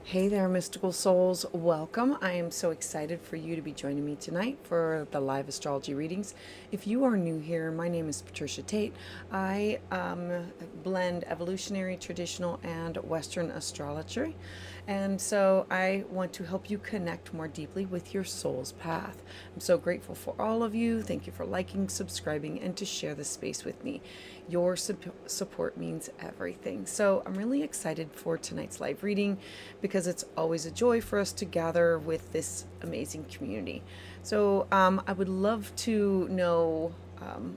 Hey there, mystical souls. Welcome. I am so excited for you to be joining me tonight for the live astrology readings. If you are new here, my name is Patricia Tate. I blend evolutionary, traditional, and Western astrology. And so I want to help you connect more deeply with your soul's path. I'm so grateful for all of you. Thank you for liking, subscribing, and to share this space with me. Your support means everything. So I'm really excited for tonight's live reading because it's always a joy for us to gather with this amazing community. So I would love to know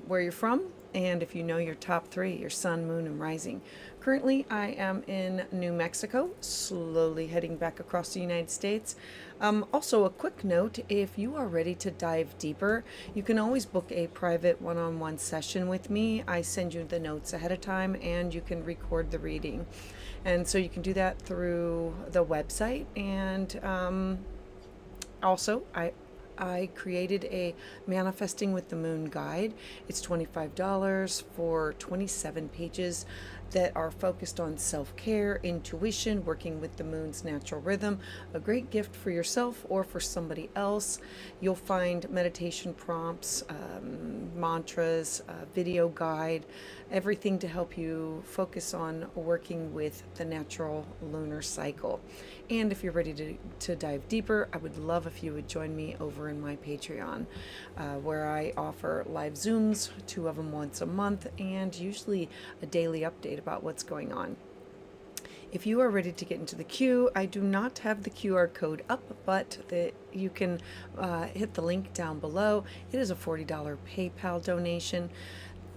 where you're from, and if you know your top three, your sun, moon, and rising. Currently, I am in New Mexico, slowly heading back across the United States. Also, a quick note, if you are ready to dive deeper, you can always book a private one-on-one session with me. I send you the notes ahead of time, and you can record the reading. And so you can do that through the website. And also, I created a Manifesting with the Moon guide. It's $25 for 27 pages that are focused on self-care, intuition, working with the moon's natural rhythm. A great gift for yourself or for somebody else. You'll find meditation prompts, mantras, video guide, everything to help you focus on working with the natural lunar cycle. And if you're ready to dive deeper, I would love if you would join me over in my Patreon, where I offer live Zooms, 2 of them once a month, and usually a daily update about what's going on. If you are ready to get into the queue, I do not have the QR code up, but you can hit the link down below. It is a $40 PayPal donation.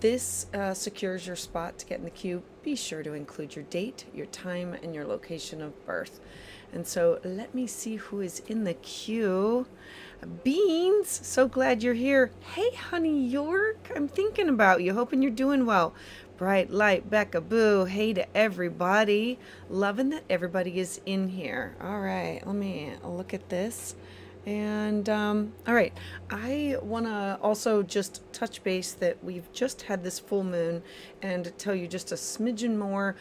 This secures your spot to get in the queue. Be sure to include your date, your time, and your location of birth. And so let me see who is in the queue. Beans, so glad you're here. Hey, honey York, I'm thinking about you, hoping you're doing well. Bright Light, Becca Boo, hey to everybody. Loving that everybody is in here. All right, let me look at this. And all right, I want to also just touch base that we've just had this full moon and tell you just a smidgen more.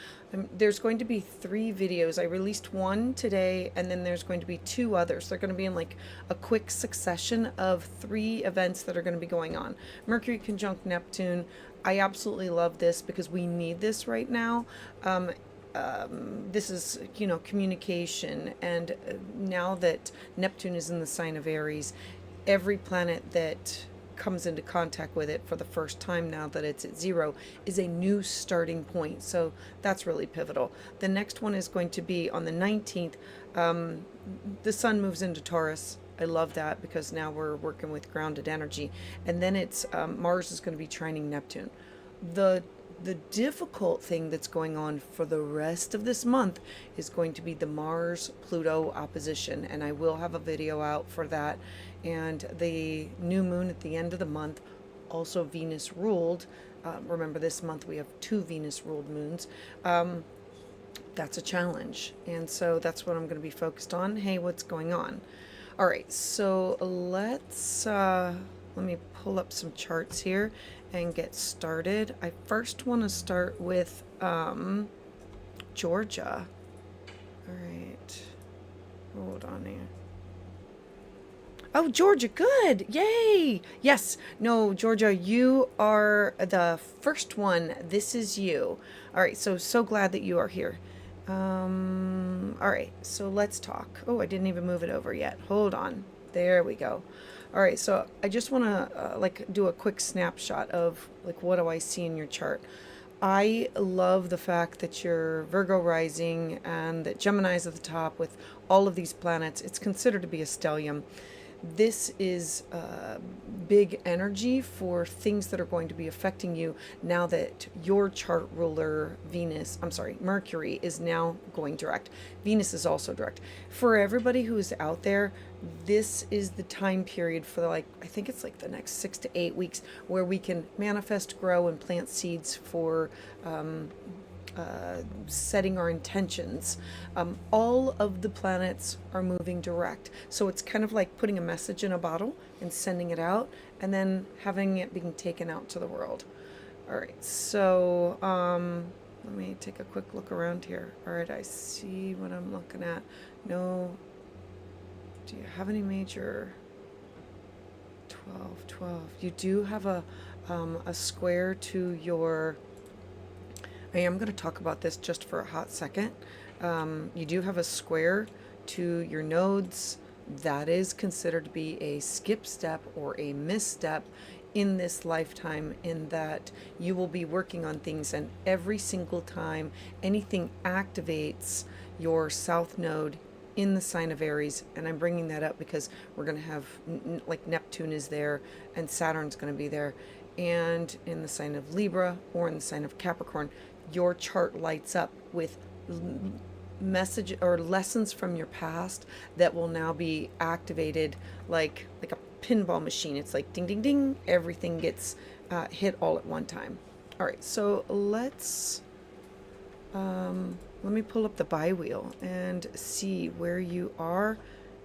There's going to be 3 videos. I released one today, and then there's going to be 2 others. They're going to be in like a quick succession of 3 events that are going to be going on. Mercury conjunct Neptune. I absolutely love this because we need this right now. This is, communication. And now that Neptune is in the sign of Aries, every planet that comes into contact with it for the first time now that it's at 0 is a new starting point. So that's really pivotal. The next one is going to be on the 19th. The sun moves into Taurus. I love that because now we're working with grounded energy. And then it's Mars is going to be trining Neptune. The difficult thing that's going on for the rest of this month is going to be the Mars-Pluto opposition, and I will have a video out for that. And the new moon at the end of the month, also Venus ruled. Remember, this month we have 2 Venus ruled moons. That's a challenge, and so that's what I'm going to be focused on. Hey, what's going on? All right, so let me pull up some charts here and get started. I first want to start with Georgia. All right, hold on here. Oh, Georgia, good. Yay. Yes. No, Georgia, you are the first one. This is you. All right, so glad that you are here. All right, so let's talk. Oh, I didn't even move it over yet. Hold on. There we go. All right, so I just want to do a quick snapshot of what do I see in your chart. I love the fact that you're Virgo rising and that Gemini is at the top with all of these planets. It's considered to be a stellium. This is big energy for things that are going to be affecting you now that your chart ruler Mercury is now going direct. Venus is also direct. For everybody who is out there, this is the time period for I think it's the next 6 to 8 weeks where we can manifest, grow, and plant seeds for setting our intentions. All of the planets are moving direct. So it's kind of like putting a message in a bottle and sending it out and then having it being taken out to the world. All right, so let me take a quick look around here. All right, I see what I'm looking at. No, do you have any major 12, 12? You do have a square to your, I am going to talk about this just for a hot second. You do have a square to your nodes. That is considered to be a skip step or a misstep in this lifetime, in that you will be working on things, and every single time anything activates your south node in the sign of Aries, and I'm bringing that up because we're going to have like Neptune is there and Saturn's going to be there, and in the sign of Libra or in the sign of Capricorn, your chart lights up with message or lessons from your past that will now be activated like a pinball machine. It's like ding ding ding, everything gets hit all at one time. All right, so let me pull up the bi-wheel and see where you are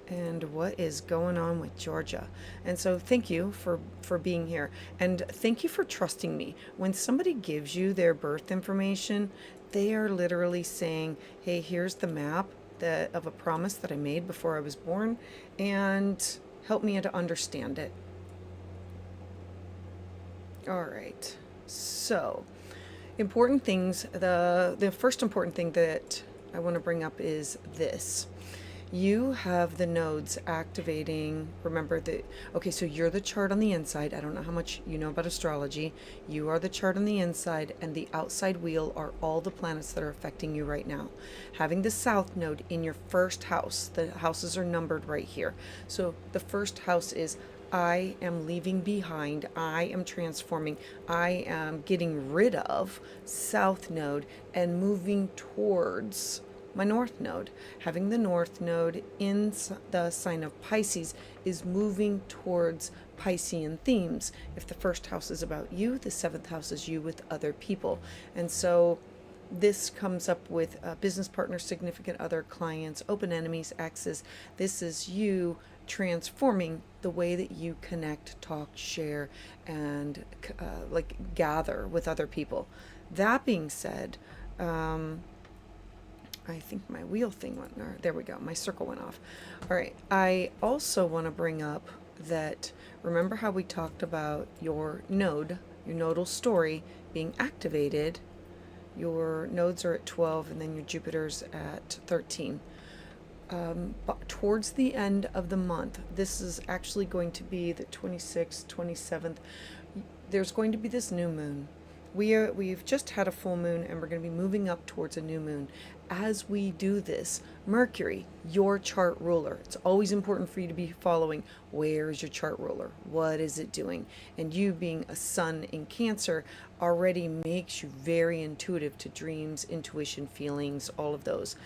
and what is going on with Georgia. And so thank you for being here, and thank you for trusting me. When somebody gives you their birth information, they are literally saying, hey, here's the map of a promise that I made before I was born, and help me to understand it. All right, so important things. The first important thing that I want to bring up is this. You have the nodes activating. Remember that, okay, so you're the chart on the inside. I don't know how much you know about astrology. You are the chart on the inside, and the outside wheel are all the planets that are affecting you right now. Having the south node in your first house, the houses are numbered right here. So the first house is I am leaving behind, I am transforming, I am getting rid of south node and moving towards my north node. Having the north node in the sign of Pisces is moving towards Piscean themes. If the first house is about you, the seventh house is you with other people. And so this comes up with business partners, significant other, clients, open enemies, exes. This is you transforming the way that you connect, talk, share, and like gather with other people. That being said, I think my wheel thing went, or there we go, my circle went off. All right, I also want to bring up that, remember how we talked about your node, your nodal story being activated. Your nodes are at 12 and then your Jupiter's at 13. But towards the end of the month, this is actually going to be the 26th, 27th, there's going to be this new moon. We've just had a full moon, and we're going to be moving up towards a new moon. As we do this, Mercury, your chart ruler, it's always important for you to be following, where is your chart ruler? What is it doing? And you being a sun in Cancer already makes you very intuitive to dreams, intuition, feelings, all of those.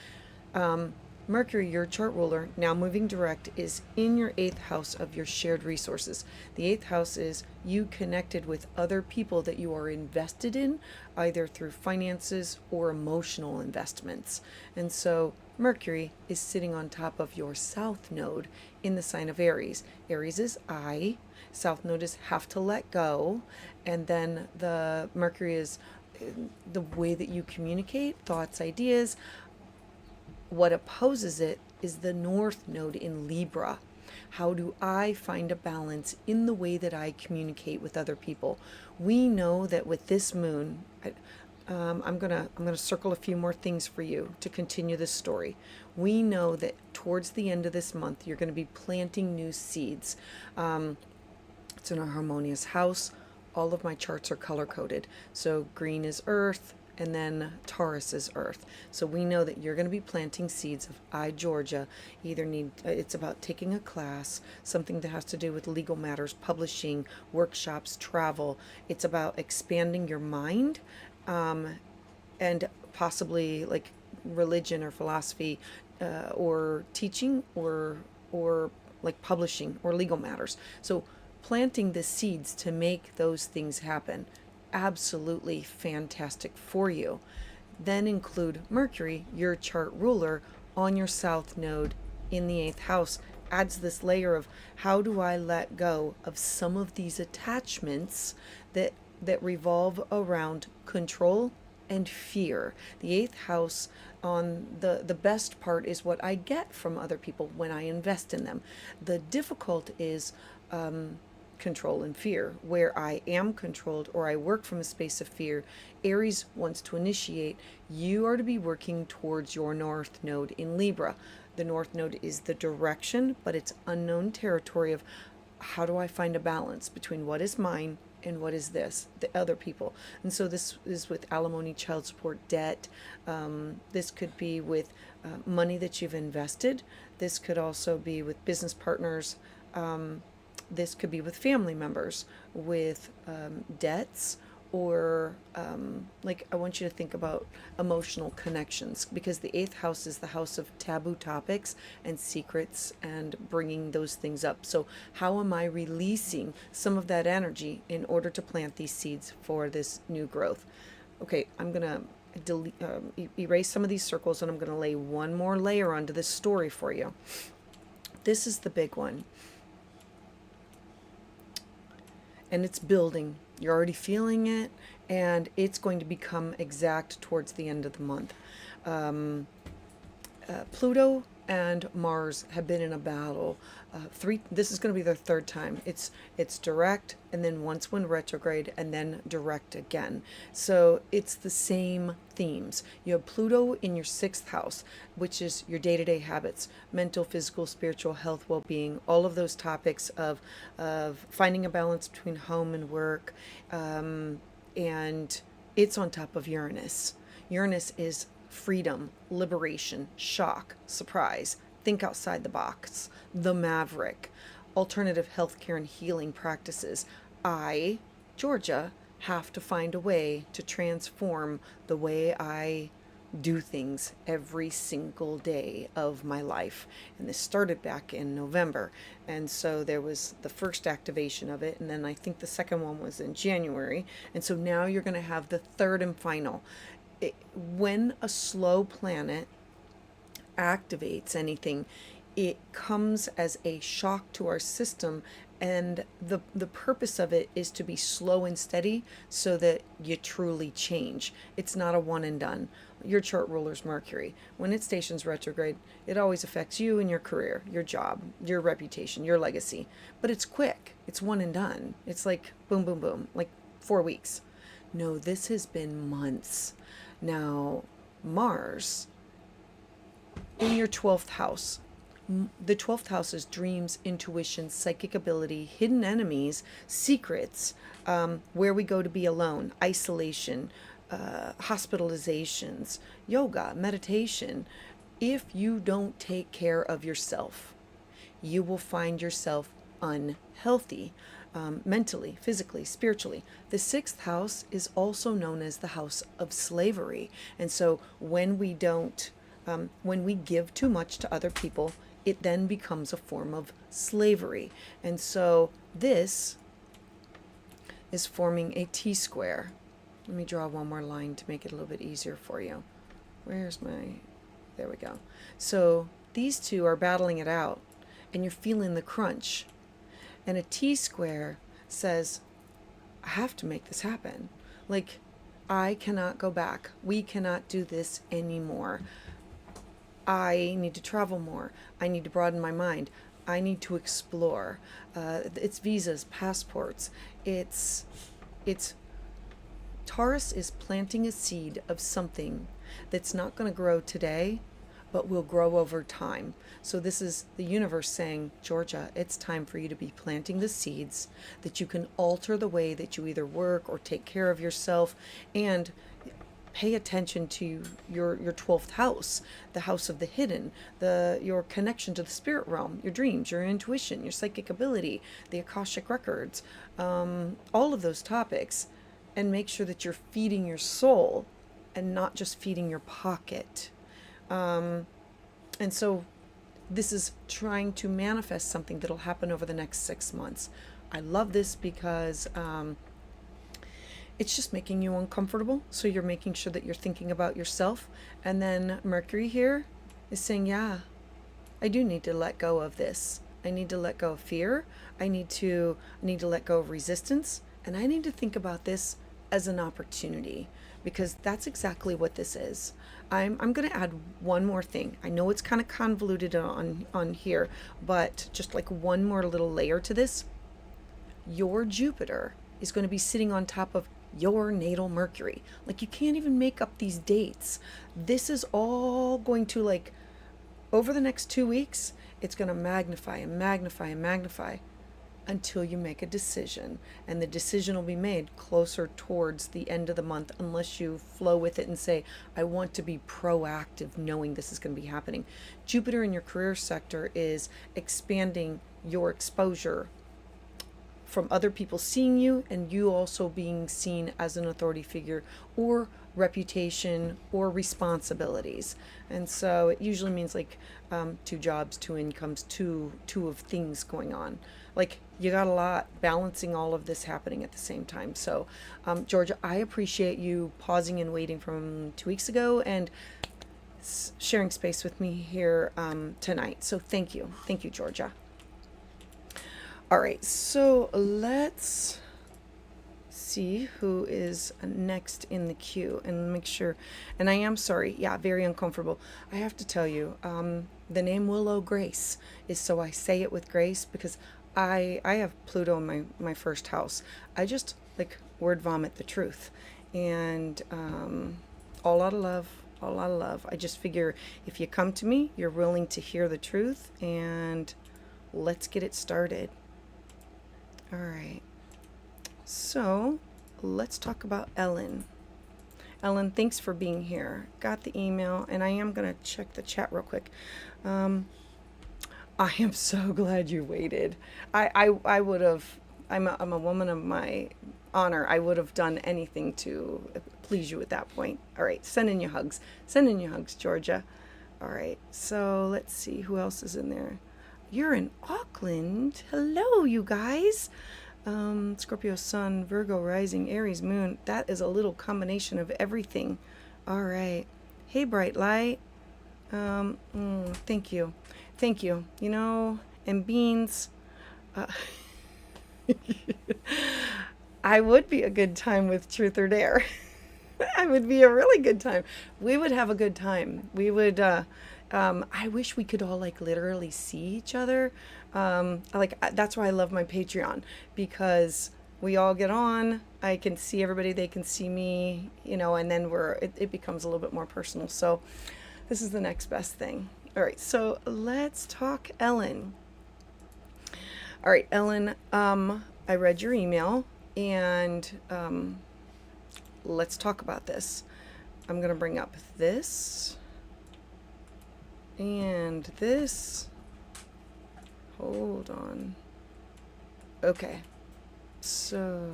Mercury, your chart ruler, now moving direct, is in your 8th house of your shared resources. The 8th house is you connected with other people that you are invested in, either through finances or emotional investments. And so Mercury is sitting on top of your south node in the sign of Aries. Aries is I, south node is have to let go, and then the Mercury is the way that you communicate, thoughts, ideas. What opposes it is the north node in Libra. How do I find a balance in the way that I communicate with other people? We know that with this moon, I'm gonna circle a few more things for you to continue this story. We know that towards the end of this month, you're going to be planting new seeds. It's in a harmonious house. All of my charts are color coded. So green is earth, and then Taurus is earth. So we know that you're going to be planting seeds of Georgia. It's about taking a class, something that has to do with legal matters, publishing, workshops, travel. It's about expanding your mind, and possibly like religion or philosophy, or teaching, or like publishing or legal matters. So planting the seeds to make those things happen. Absolutely fantastic for you. Then include Mercury, your chart ruler, on your south node in the 8th house. Adds this layer of how do I let go of some of these attachments that revolve around control and fear. The eighth house on the best part is what I get from other people when I invest in them. The difficult is control and fear, where I am controlled or I work from a space of fear. Aries wants to initiate. You are to be working towards your North Node in Libra. The North Node is the direction, but it's unknown territory of how do I find a balance between what is mine and what is this, the other people. And so this is with alimony, child support, debt. This could be with money that you've invested. This could also be with business partners. This could be with family members, with debts, or like I want you to think about emotional connections, because the eighth house is the house of taboo topics and secrets and bringing those things up. So how am I releasing some of that energy in order to plant these seeds for this new growth? Okay, I'm going to erase some of these circles, and I'm going to lay one more layer onto this story for you. This is the big one. And it's building. You're already feeling it, and it's going to become exact towards the end of the month. Pluto and Mars have been in a battle. This is going to be their third time. It's direct, and then once went retrograde, and then direct again. So it's the same themes. You have Pluto in your sixth house, which is your day-to-day habits, mental, physical, spiritual, health, well-being, all of those topics of finding a balance between home and work. And it's on top of Uranus. Uranus is freedom, liberation, shock, surprise, think outside the box, the maverick, alternative healthcare and healing practices. I, Georgia, have to find a way to transform the way I do things every single day of my life. And this started back in November. And so there was the first activation of it. And then I think the second one was in January. And so now you're going to have the third and final. When a slow planet activates anything, it comes as a shock to our system, and the purpose of it is to be slow and steady so that you truly change. It's not a one and done. Your chart ruler's Mercury. When it stations retrograde, it always affects you and your career, your job, your reputation, your legacy. But it's quick. It's one and done. It's like boom, boom, boom, like 4 weeks. No, this has been months. Now, Mars in your 12th house. The 12th house is dreams, intuition, psychic ability, hidden enemies, secrets, where we go to be alone, isolation, hospitalizations, yoga, meditation. If you don't take care of yourself, you will find yourself unhealthy, mentally, physically, spiritually. The sixth house is also known as the house of slavery. And so when we give too much to other people, it then becomes a form of slavery. And so this is forming a T-square. Let me draw one more line to make it a little bit easier for you. There we go. So these two are battling it out, and you're feeling the crunch. And a T-square says, I have to make this happen. Like, I cannot go back. We cannot do this anymore. I need to travel more. I need to broaden my mind. I need to explore. It's visas, passports. It's Taurus is planting a seed of something that's not going to grow today, but will grow over time. So this is the universe saying, Georgia, it's time for you to be planting the seeds that you can alter the way that you either work or take care of yourself, and pay attention to your 12th house, the house of the hidden, your connection to the spirit realm, your dreams, your intuition, your psychic ability, the Akashic records, all of those topics, and make sure that you're feeding your soul and not just feeding your pocket. And so this is trying to manifest something that'll happen over the next 6 months. I love this because it's just making you uncomfortable. So you're making sure that you're thinking about yourself. And then Mercury here is saying, yeah, I do need to let go of this. I need to let go of fear. I need to let go of resistance. And I need to think about this as an opportunity, because that's exactly what this is. I'm going to add one more thing. I know it's kind of convoluted on here, but just like one more little layer to this. Your Jupiter is going to be sitting on top of your natal Mercury. Like, you can't even make up these dates. This is all going to, like, over the next 2 weeks, it's going to magnify and magnify and magnify until you make a decision. And the decision will be made closer towards the end of the month, unless you flow with it and say, I want to be proactive knowing this is going to be happening. Jupiter in your career sector is expanding your exposure from other people seeing you, and you also being seen as an authority figure, or reputation, or responsibilities. And so it usually means like 2 jobs, 2 incomes, two of things going on. Like, you got a lot balancing all of this happening at the same time. So Georgia, I appreciate you pausing and waiting from 2 weeks ago and sharing space with me here tonight. So thank you, Georgia. All right, so let's see who is next in the queue and make sure. And I am sorry, yeah, very uncomfortable. I have to tell you, the name Willow Grace is so I say it with grace, because I have Pluto in my first house. I just like word vomit the truth, and all out of love, all out of love. I just figure if you come to me, you're willing to hear the truth, and let's get it started. All right, so let's talk about Ellen. Ellen, thanks for being here. Got the email, and I am going to check the chat real quick. I am so glad you waited. I would have, I'm a woman of my honor. I would have done anything to please you at that point. All right, send in your hugs. Send in your hugs, Georgia. All right, so let's see who else is in there. You're in Auckland. Hello, you guys. Scorpio Sun, Virgo Rising, Aries Moon. That is a little combination of everything. All right. Hey, Bright Light. Thank you. Thank you. You know, and Beans. I would be a good time with Truth or Dare. I would be a really good time. We would have a good time. We would, I wish we could all like literally see each other. That's why I love my Patreon, because we all get on, I can see everybody, they can see me, you know, and then it becomes a little bit more personal. So this is the next best thing. All right, so let's talk Ellen. All right, Ellen, I read your email, and let's talk about this. I'm going to bring up this and this. Hold on. Okay. So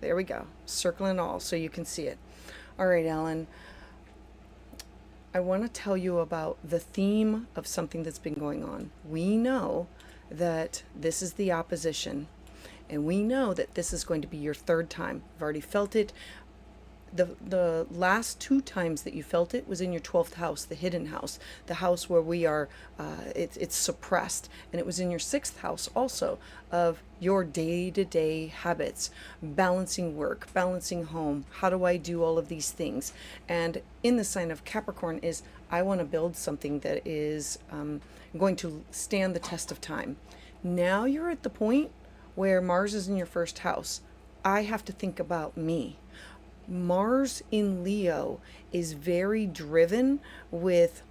there we go. Circling all so you can see it. All right, Ellen. I want to tell you about the theme of something that's been going on. We know that this is the opposition, and we know that this is going to be your 3rd time. I've already felt it. The last 2 times that you felt it was in your 12th house, the hidden house, the house where we are, it's suppressed. And it was in your 6th house also, of your day-to-day habits, balancing work, balancing home. How do I do all of these things? And in the sign of Capricorn is, I want to build something that is going to stand the test of time. Now you're at the point where Mars is in your 1st house. I have to think about me. Mars in Leo is very driven with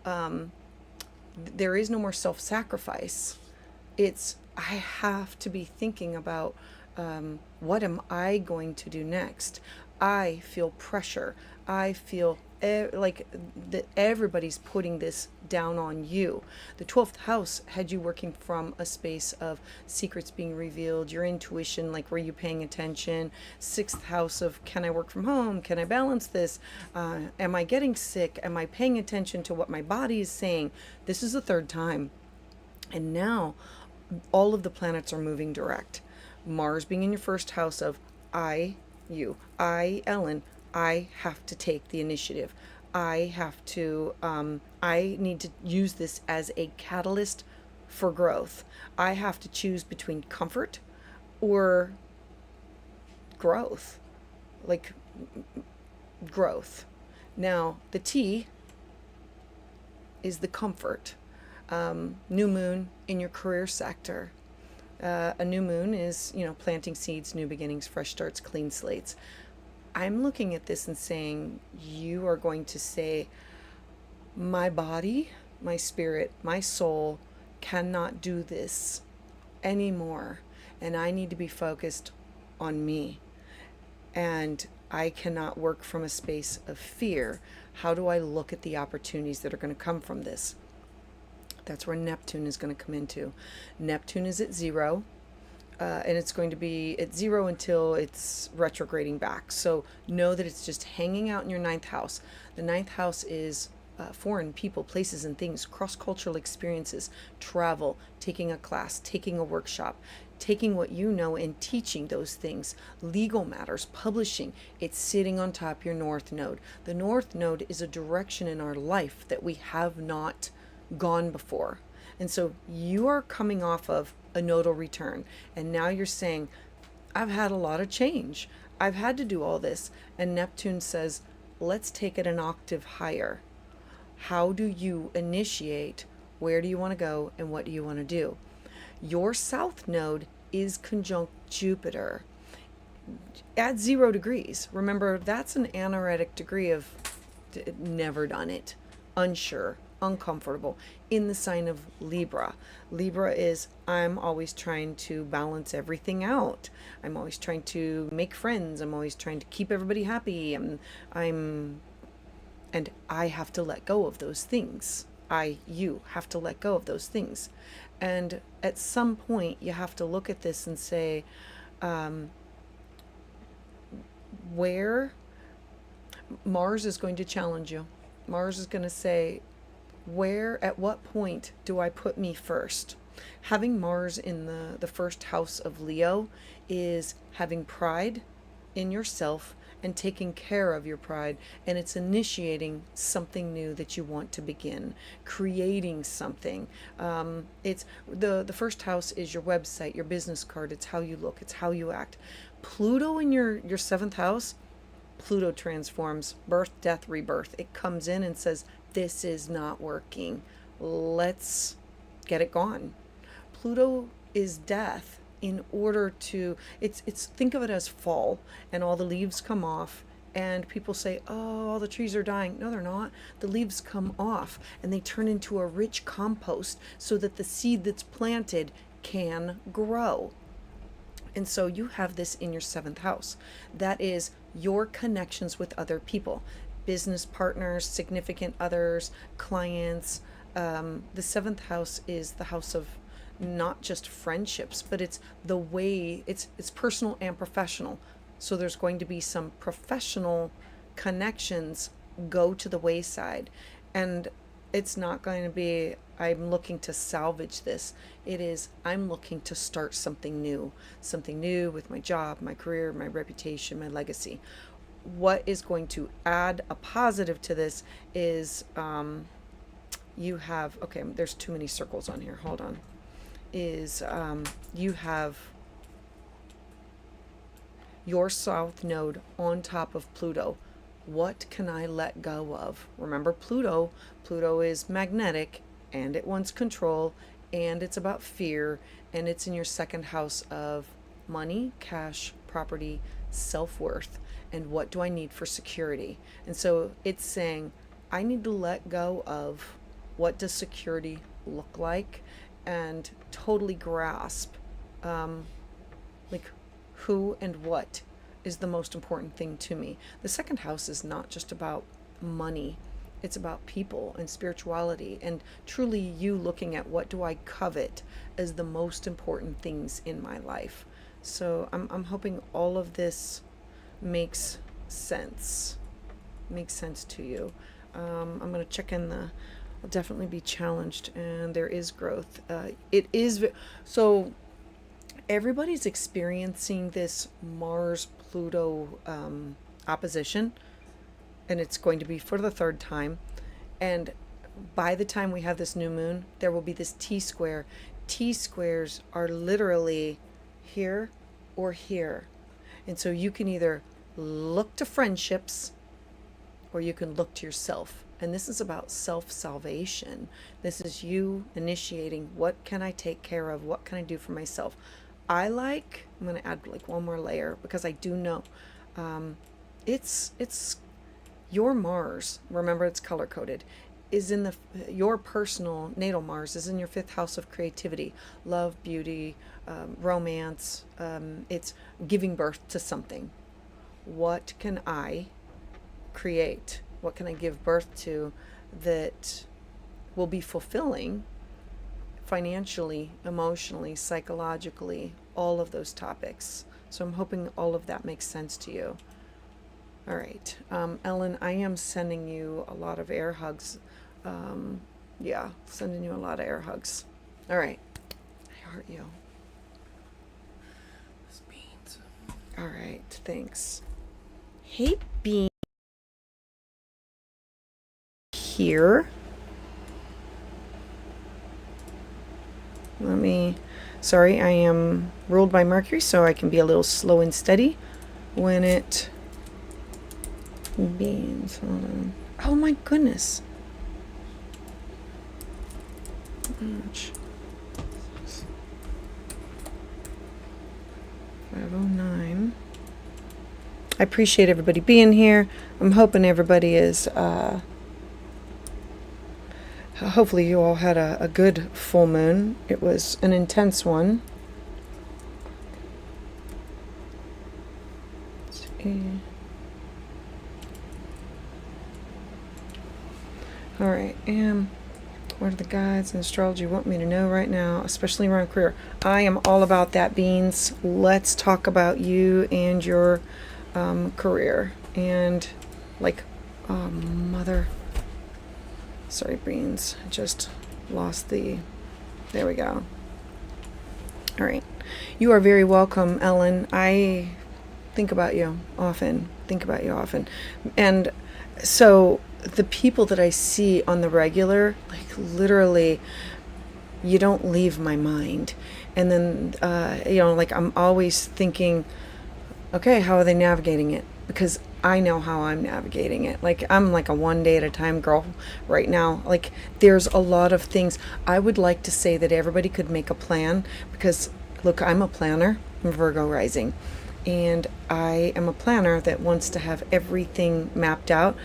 there is no more self-sacrifice. It's, I have to be thinking about what am I going to do next? I feel pressure. I feel like that everybody's putting this down on you. The 12th house had you working from a space of secrets being revealed, your intuition, like were you paying attention? 6th house of, can I work from home? Can I balance this? Am I getting sick? Am I paying attention to what my body is saying? This is the 3rd time. And now all of the planets are moving direct. Mars being in your 1st house of Ellen, I have to take the initiative. I have to, I need to use this as a catalyst for growth. I have to choose between comfort or growth, like growth. Now, the T is the comfort. New moon in your career sector. A new moon is, planting seeds, new beginnings, fresh starts, clean slates. I'm looking at this and saying, you are going to say, my body, my spirit, my soul cannot do this anymore. And I need to be focused on me. And I cannot work from a space of fear. How do I look at the opportunities that are going to come from this? That's where Neptune is going to come into. Neptune is at 0, and it's going to be at 0 until it's retrograding back. So know that it's just hanging out in your 9th house. The 9th house is foreign people, places, and things, cross-cultural experiences, travel, taking a class, taking a workshop, taking what you know and teaching those things, legal matters, publishing. It's sitting on top of your North Node. The North Node is a direction in our life that we have not gone before. And so you are coming off of a nodal return, and now you're saying, I've had a lot of change. I've had to do all this. And Neptune says, let's take it an octave higher. How do you initiate? Where do you want to go? And what do you want to do? Your South Node is conjunct Jupiter at 0 degrees. Remember, that's an anaretic degree of never done it, unsure, uncomfortable, in the sign of Libra. Libra is, I'm always trying to balance everything out. I'm always trying to make friends. I'm always trying to keep everybody happy. And I have to let go of those things. You have to let go of those things. And at some point, you have to look at this and say, where Mars is going to challenge you. Mars is going to say, at what point do I put me first? Having Mars in the first house of Leo is having pride in yourself and taking care of your pride, and it's initiating something new that you want to begin, creating something. It's the first house is your website, your business card. It's how you look, it's how you act. Pluto in your 7th house, Pluto transforms, birth, death, rebirth. It comes in and says, this is not working. Let's get it gone. Pluto is death. In order to, it's think of it as fall, and all the leaves come off, and people say, oh, all the trees are dying. No, they're not. The leaves come off and they turn into a rich compost so that the seed that's planted can grow. And so you have this in your 7th house. That is your connections with other people, business partners, significant others, clients. The 7th house is the house of not just friendships, but it's the way it's personal and professional. So there's going to be some professional connections go to the wayside, and it's not going to be, I'm looking to salvage this. It is, I'm looking to start something new with my job, my career, my reputation, my legacy. What is going to add a positive to this is you have, okay, there's too many circles on here, hold on. You have your South Node on top of Pluto. What can I let go of? Remember, Pluto is magnetic, and it wants control, and it's about fear, and it's in your 2nd house of money, cash, property, self-worth, and what do I need for security? And so it's saying, I need to let go of what does security look like, and totally grasp like who and what is the most important thing to me. The 2nd house is not just about money. It's about people and spirituality, and truly you looking at what do I covet as the most important things in my life. So I'm hoping all of this makes sense to you. I'm going to check in I'll definitely be challenged, and there is growth. It is, so everybody's experiencing this Mars-Pluto opposition, and it's going to be for the 3rd time. And by the time we have this new moon, there will be this T-square. T-squares are literally here or here. And so you can either look to friendships or you can look to yourself. And this is about self-salvation. This is you initiating, what can I take care of? What can I do for myself? I'm going to add like one more layer because I do know it's your Mars, remember it's color coded, is in your personal natal Mars is in your 5th house of creativity, love, beauty, romance. It's giving birth to something. What can I create? What can I give birth to that will be fulfilling financially, emotionally, psychologically, all of those topics. So I'm hoping all of that makes sense to you. All right. Ellen, I am sending you a lot of air hugs. Yeah, sending you a lot of air hugs. All right. I heart you. This Beans. All right. Thanks. Hey, Beans. Here. Sorry, I am ruled by Mercury, so I can be a little slow and steady when it Beans. Hold on. Oh my goodness. Ouch. 509. I appreciate everybody being here. I'm hoping everybody is hopefully you all had a good full moon. It was an intense one. Let's see. All right, what are the guides and astrology want me to know right now, especially around career? I am all about that, Beans. Let's talk about you and your career. And like, oh, mother. Sorry, Beans. I just lost the... There we go. All right. You are very welcome, Ellen. I think about you often. And so the people that I see on the regular, like literally, you don't leave my mind. And then, like I'm always thinking, okay, how are they navigating it? Because I know how I'm navigating it. Like I'm like a one day at a time girl right now. Like there's a lot of things. I would like to say that everybody could make a plan because look, I'm a planner. I'm Virgo rising. And I am a planner that wants to have everything mapped out.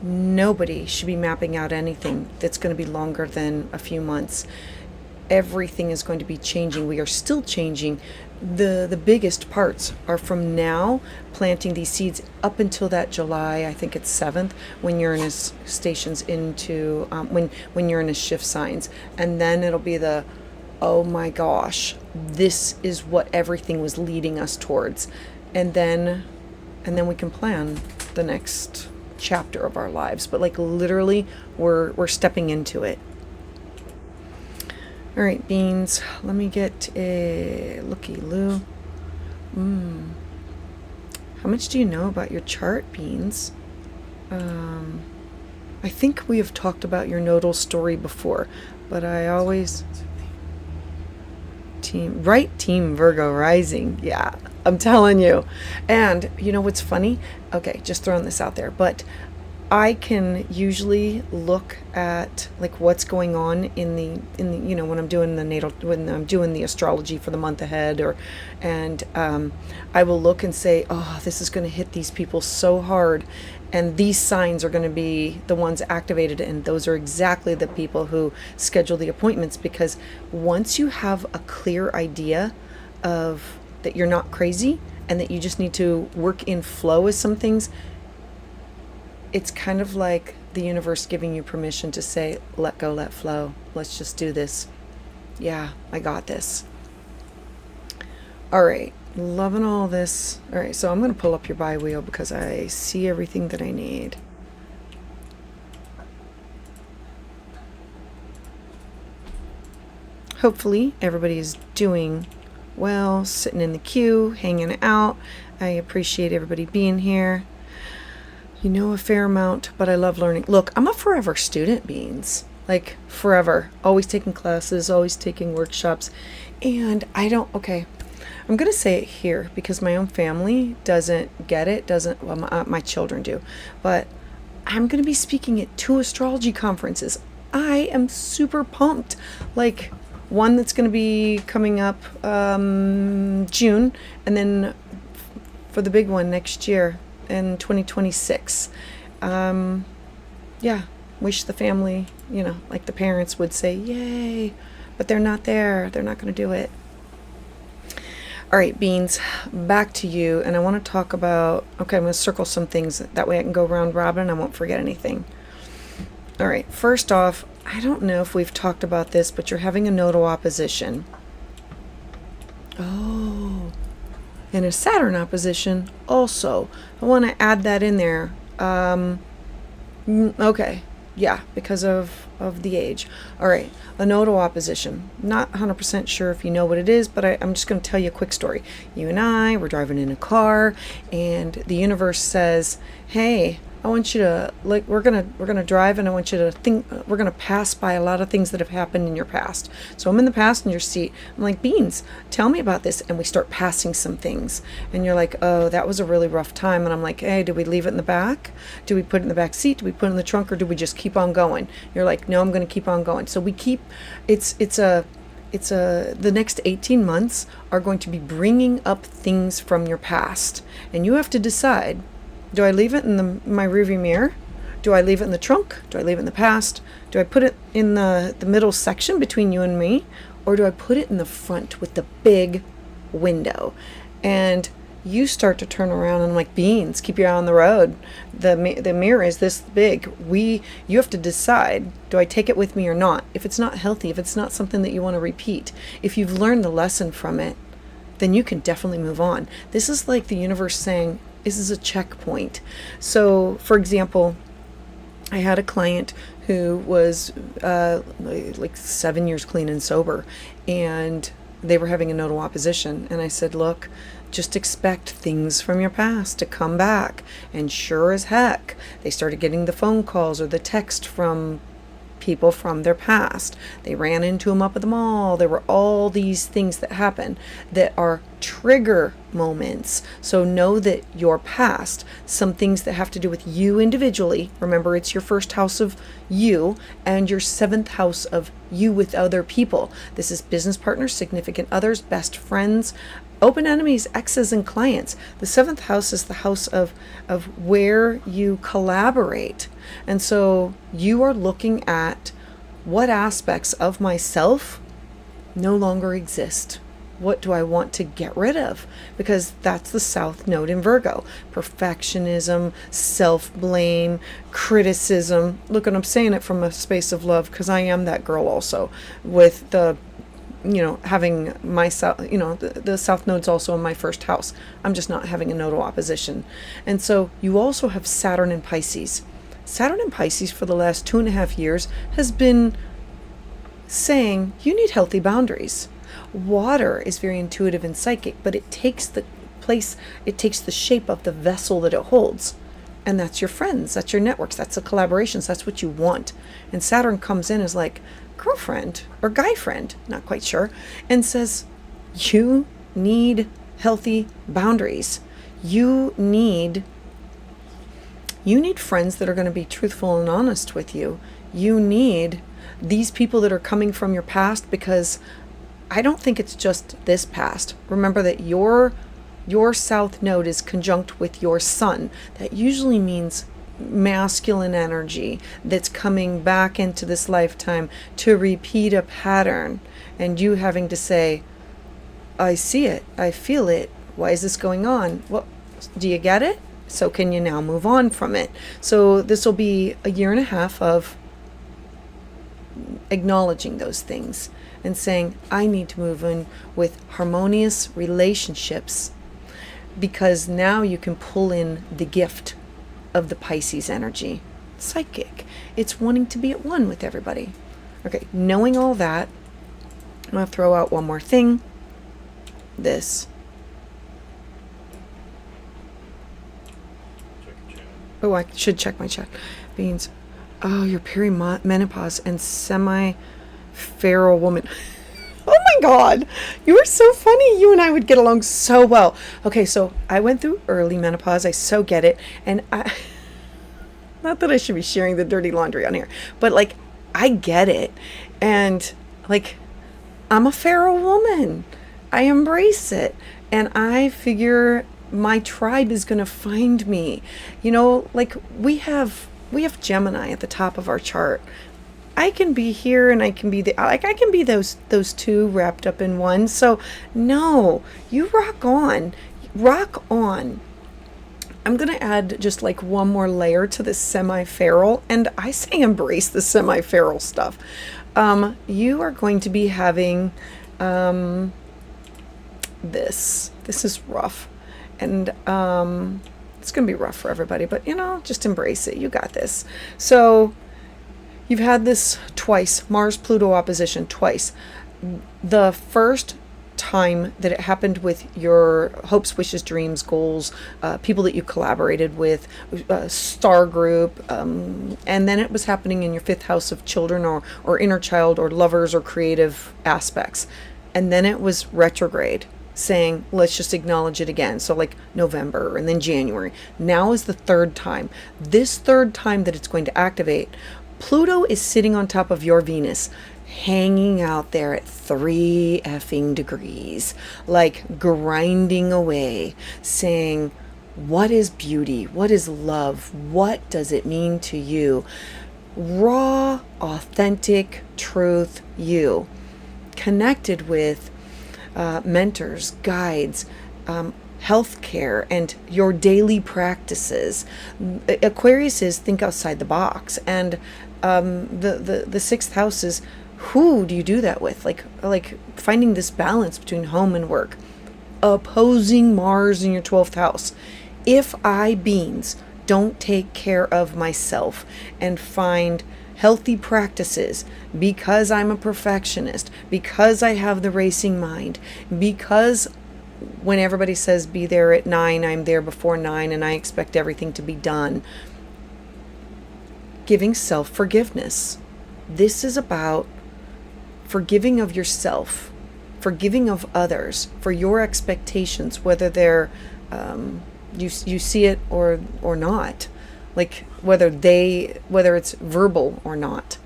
Nobody should be mapping out anything that's going to be longer than a few months. Everything is going to be changing. We are still changing. The biggest parts are from now, planting these seeds up until that July, I think it's 7th, when Uranus stations into, when Uranus shifts signs. And then it'll be oh my gosh, this is what everything was leading us towards. And then we can plan the next chapter of our lives. But like literally, we're stepping into it. All right, Beans, let me get a looky-loo. How much do you know about your chart, Beans? I think we have talked about your nodal story before, but I always... Team Virgo rising. Yeah, I'm telling you. And you know what's funny? Okay, just throwing this out there, but I can usually look at like what's going on in the when I'm doing the astrology for the month ahead, and I will look and say, oh, this is going to hit these people so hard, and these signs are going to be the ones activated, and those are exactly the people who schedule the appointments, because once you have a clear idea of that you're not crazy and that you just need to work in flow with some things, it's kind of like the universe giving you permission to say, let go, let flow. Let's just do this. Yeah, I got this. All right, loving all this. All right, so I'm going to pull up your bi-wheel because I see everything that I need. Hopefully everybody is doing well, sitting in the queue, hanging out. I appreciate everybody being here. You know a fair amount, but I love learning. Look, I'm a forever student, Beans. Like, forever. Always taking classes, always taking workshops. And I'm going to say it here because my own family doesn't get it, well, my children do, but I'm going to be speaking at 2 astrology conferences. I am super pumped. Like, one that's going to be coming up June, and then for the big one next year in 2026. Yeah, wish the family, like the parents would say, yay, but they're not there. They're not going to do it. All right, Beans, back to you. And I want to talk about, okay, I'm going to circle some things. That way I can go round robin and I won't forget anything. All right, first off, I don't know if we've talked about this, but you're having a nodal opposition. Oh, and a Saturn opposition also. I want to add that in there. Okay, yeah, because of the age. All right, a nodal opposition. Not 100% sure if you know what it is, but I'm just going to tell you a quick story. You and I were driving in a car, and the universe says, hey, I want you to, like, we're gonna drive, and I want you to think, we're gonna pass by a lot of things that have happened in your past. So I'm in the passenger seat. I'm like, Beans, tell me about this. And we start passing some things. And you're like, oh, that was a really rough time. And I'm like, hey, did we leave it in the back? Do we put it in the back seat? Do we put it in the trunk? Or do we just keep on going? You're like, no, I'm gonna keep on going. So we keep, the next 18 months are going to be bringing up things from your past. And you have to decide, do I leave it in my rearview mirror? Do I leave it in the trunk? Do I leave it in the past? Do I put it in the middle section between you and me? Or do I put it in the front with the big window? And you start to turn around and I'm like, Beans, keep your eye on the road. The mirror is this big. You have to decide, do I take it with me or not? If it's not healthy, if it's not something that you want to repeat, if you've learned the lesson from it, then you can definitely move on. This is like the universe saying, this is a checkpoint. So, for example, I had a client who was like 7 years clean and sober, and they were having a nodal opposition. And I said, look, just expect things from your past to come back. And sure as heck, they started getting the phone calls or the text from people from their past. They ran into them up at the mall. There were all these things that happen that are trigger moments. So know that your past, some things that have to do with you individually, remember it's your first house of you and your 7th house of you with other people. This is business partners, significant others, best friends, open enemies, exes, and clients. The 7th house is the house of where you collaborate. And so you are looking at what aspects of myself no longer exist. What do I want to get rid of? Because that's the South Node in Virgo. Perfectionism, self-blame, criticism. Look, and I'm saying it from a space of love because I am that girl also with the having myself, the South Node's also in my first house. I'm just not having a nodal opposition. And so you also have Saturn in Pisces. Saturn in Pisces for the last 2.5 years has been saying you need healthy boundaries. Water is very intuitive and psychic, but it takes the shape of the vessel that it holds. And that's your friends, that's your networks, that's the collaborations, that's what you want. And Saturn comes in as like girlfriend or guy friend, not quite sure, and says, you need healthy boundaries. You need friends that are going to be truthful and honest with you. You need these people that are coming from your past, because I don't think it's just this past. Remember that your South Node is conjunct with your Sun. That usually means masculine energy that's coming back into this lifetime to repeat a pattern, and you having to say, I see it, I feel it, why is this going on? Well, do you get it? So can you now move on from it? So this will be a 1.5 years of acknowledging those things and saying, I need to move in with harmonious relationships, because now you can pull in the gift of the Pisces energy. Psychic. It's wanting to be at one with everybody. Okay, knowing all that, I'm going to throw out one more thing. This. Oh, I should check my chat. Beans. Oh, you're perimenopause and semi-feral woman. Oh my God, you are so funny. You and I would get along so well. Okay, so I went through early menopause. I so get it. And not that I should be sharing the dirty laundry on here, but like, I get it. And like, I'm a feral woman. I embrace it. And I figure my tribe is going to find me. You know, like we have Gemini at the top of our chart. I can be here and I can be I can be those two wrapped up in one. So no, you rock on. Rock on. I'm going to add just like one more layer to this semi-feral, and I say embrace the semi-feral stuff. You are going to be having this is rough, and it's going to be rough for everybody, but you know, just embrace it. You got this. So you've had this twice, Mars-Pluto opposition twice. The first time that it happened with your hopes, wishes, dreams, goals, people that you collaborated with, star group, and then it was happening in your fifth house of children or inner child or lovers or creative aspects. And then it was retrograde, saying, let's just acknowledge it again. So like November and then January. Now is the third time. This third time that it's going to activate, Pluto is sitting on top of your Venus, hanging out there at 3 effing degrees, like grinding away, saying, what is beauty? What is love? What does it mean to you? Raw, authentic truth, you. Connected with mentors, guides, healthcare, and your daily practices. Aquarius is think outside the box, and the sixth house is who do you do that with? Like finding this balance between home and work. Opposing Mars in your 12th house. If I, beings, don't take care of myself and find healthy practices because I'm a perfectionist, because I have the racing mind, because when everybody says be there at 9, I'm there before 9 and I expect everything to be done. Giving self-forgiveness. This is about forgiving of yourself, forgiving of others for your expectations, whether they're you see it or not, like whether it's verbal or not.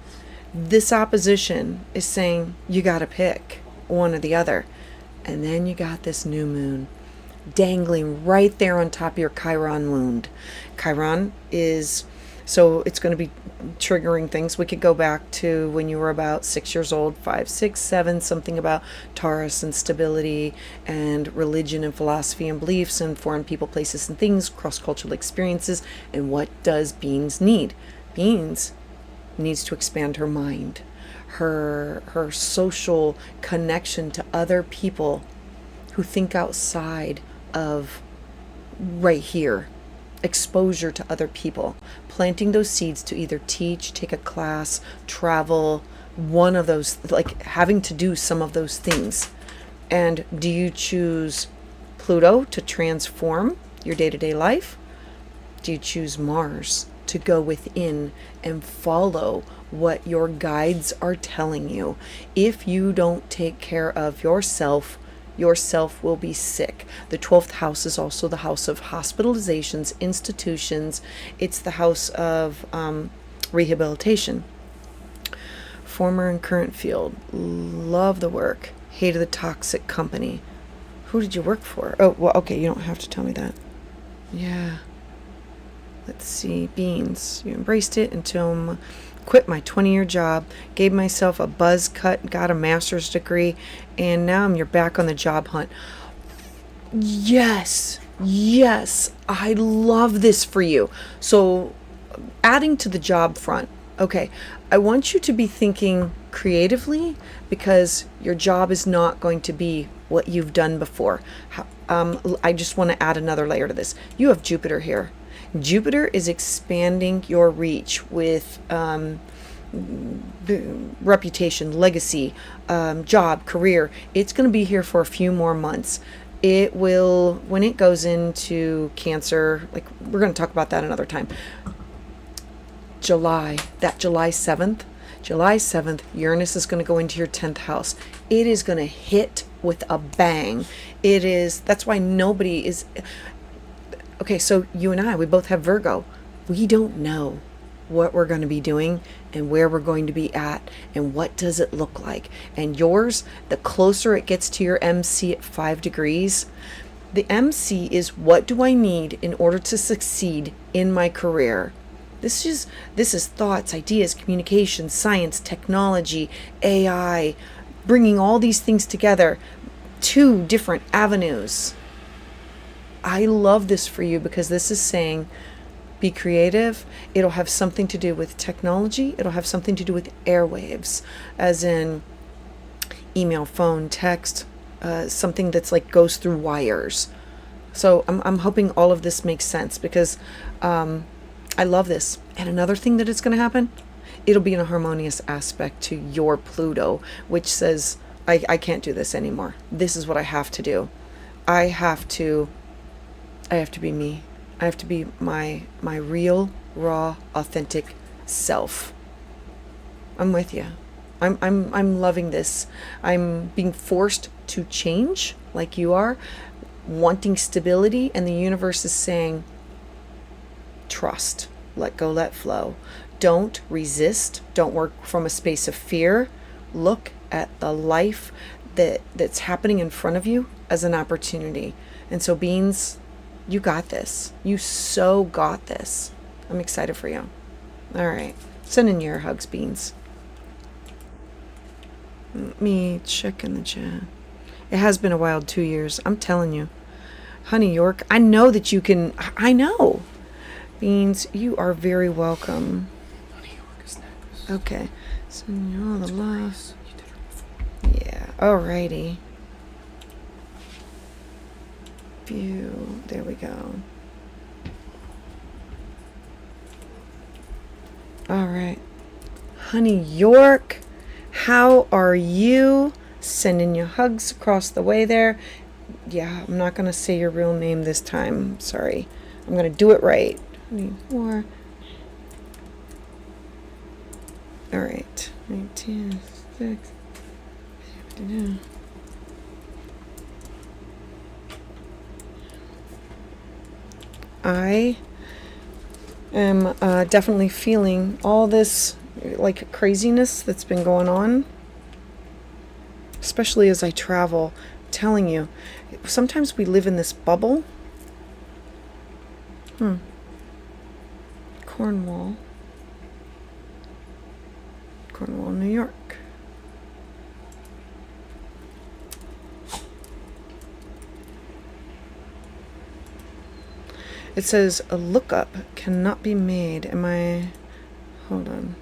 This opposition is saying you got to pick one or the other. And then you got this new moon dangling right there on top of your Chiron wound. Chiron is, so it's going to be triggering things. We could go back to when you were about 6 years old, 5, 6, 7, something about Taurus and stability and religion and philosophy and beliefs and foreign people, places and things, cross-cultural experiences. And what does Beans need? Beans needs to expand her mind, her social connection to other people who think outside of right here. Exposure to other people, planting those seeds to either teach, take a class, travel, one of those, like having to do some of those things. And do you choose Pluto to transform your day-to-day life? Do you choose Mars to go within and follow what your guides are telling you? If you don't take care of yourself will be sick. The 12th house is also the house of hospitalizations, institutions. It's the house of rehabilitation. Former and current field. Love the work. Hated the toxic company. Who did you work for? Oh, well, okay, you don't have to tell me that. Yeah. Let's see. Beans. You embraced it until quit my 20-year job, gave myself a buzz cut, got a master's degree, and now you're back on the job hunt. Yes, I love this for you. So adding to the job front, okay, I want you to be thinking creatively because your job is not going to be what you've done before. I just want to add another layer to this. You have Jupiter here. Jupiter is expanding your reach with reputation, legacy, job, career. It's going to be here for a few more months. It will, when it goes into Cancer, like we're going to talk about that another time. July 7th, July 7th, Uranus is going to go into your 10th house. It is going to hit with a bang. That's why nobody is, okay, so you and I, we both have Virgo. We don't know what we're going to be doing and where we're going to be at and what does it look like. And yours, the closer it gets to your MC at 5 degrees, the MC is, what do I need in order to succeed in my career? This is thoughts, ideas, communication, science, technology, AI, bringing all these things together, 2 different avenues. I love this for you because this is saying, be creative. It'll have something to do with technology. It'll have something to do with airwaves, as in email, phone, text, something that's like goes through wires. So I'm hoping all of this makes sense because I love this. And another thing that is going to happen, it'll be in a harmonious aspect to your Pluto, which says, I can't do this anymore. This is what I have to do. I have to be me. I have to be my real, raw, authentic self. I'm with you. I'm loving this. I'm being forced to change like you are, wanting stability, and the universe is saying, trust, let go, let flow. Don't resist. Don't work from a space of fear. Look at the life that's happening in front of you as an opportunity. And so, Beans, you got this. You so got this. I'm excited for you. All right. Sending your hugs, Beans. Let me check in the chat. It has been a wild 2 years. I'm telling you. Honey York, I know that you can. I know. Beans, you are very welcome. Honey York is next. Okay. Sending you all the love. Yeah. Alrighty. View. There we go. All right. Honey York, how are you? Sending you hugs across the way there. Yeah, I'm not going to say your real name this time. Sorry. I'm going to do it right. Need more. All right. 19, 6, 59. I am definitely feeling all this like craziness that's been going on, especially as I travel. I'm telling you, sometimes we live in this bubble. Cornwall, New York. It says a lookup cannot be made. Hold on.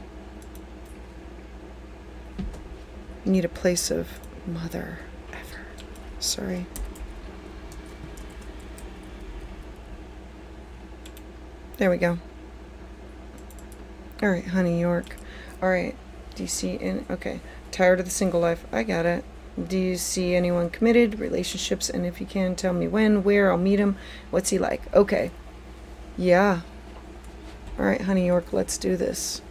Need a place of mother ever. Sorry. There we go. All right, Honey York. All right. Do you see okay. Tired of the single life. I got it. Do you see anyone committed? Relationships? And if you can, tell me when, where, I'll meet him. What's he like? Okay. Yeah. All right, Honey York, let's do this.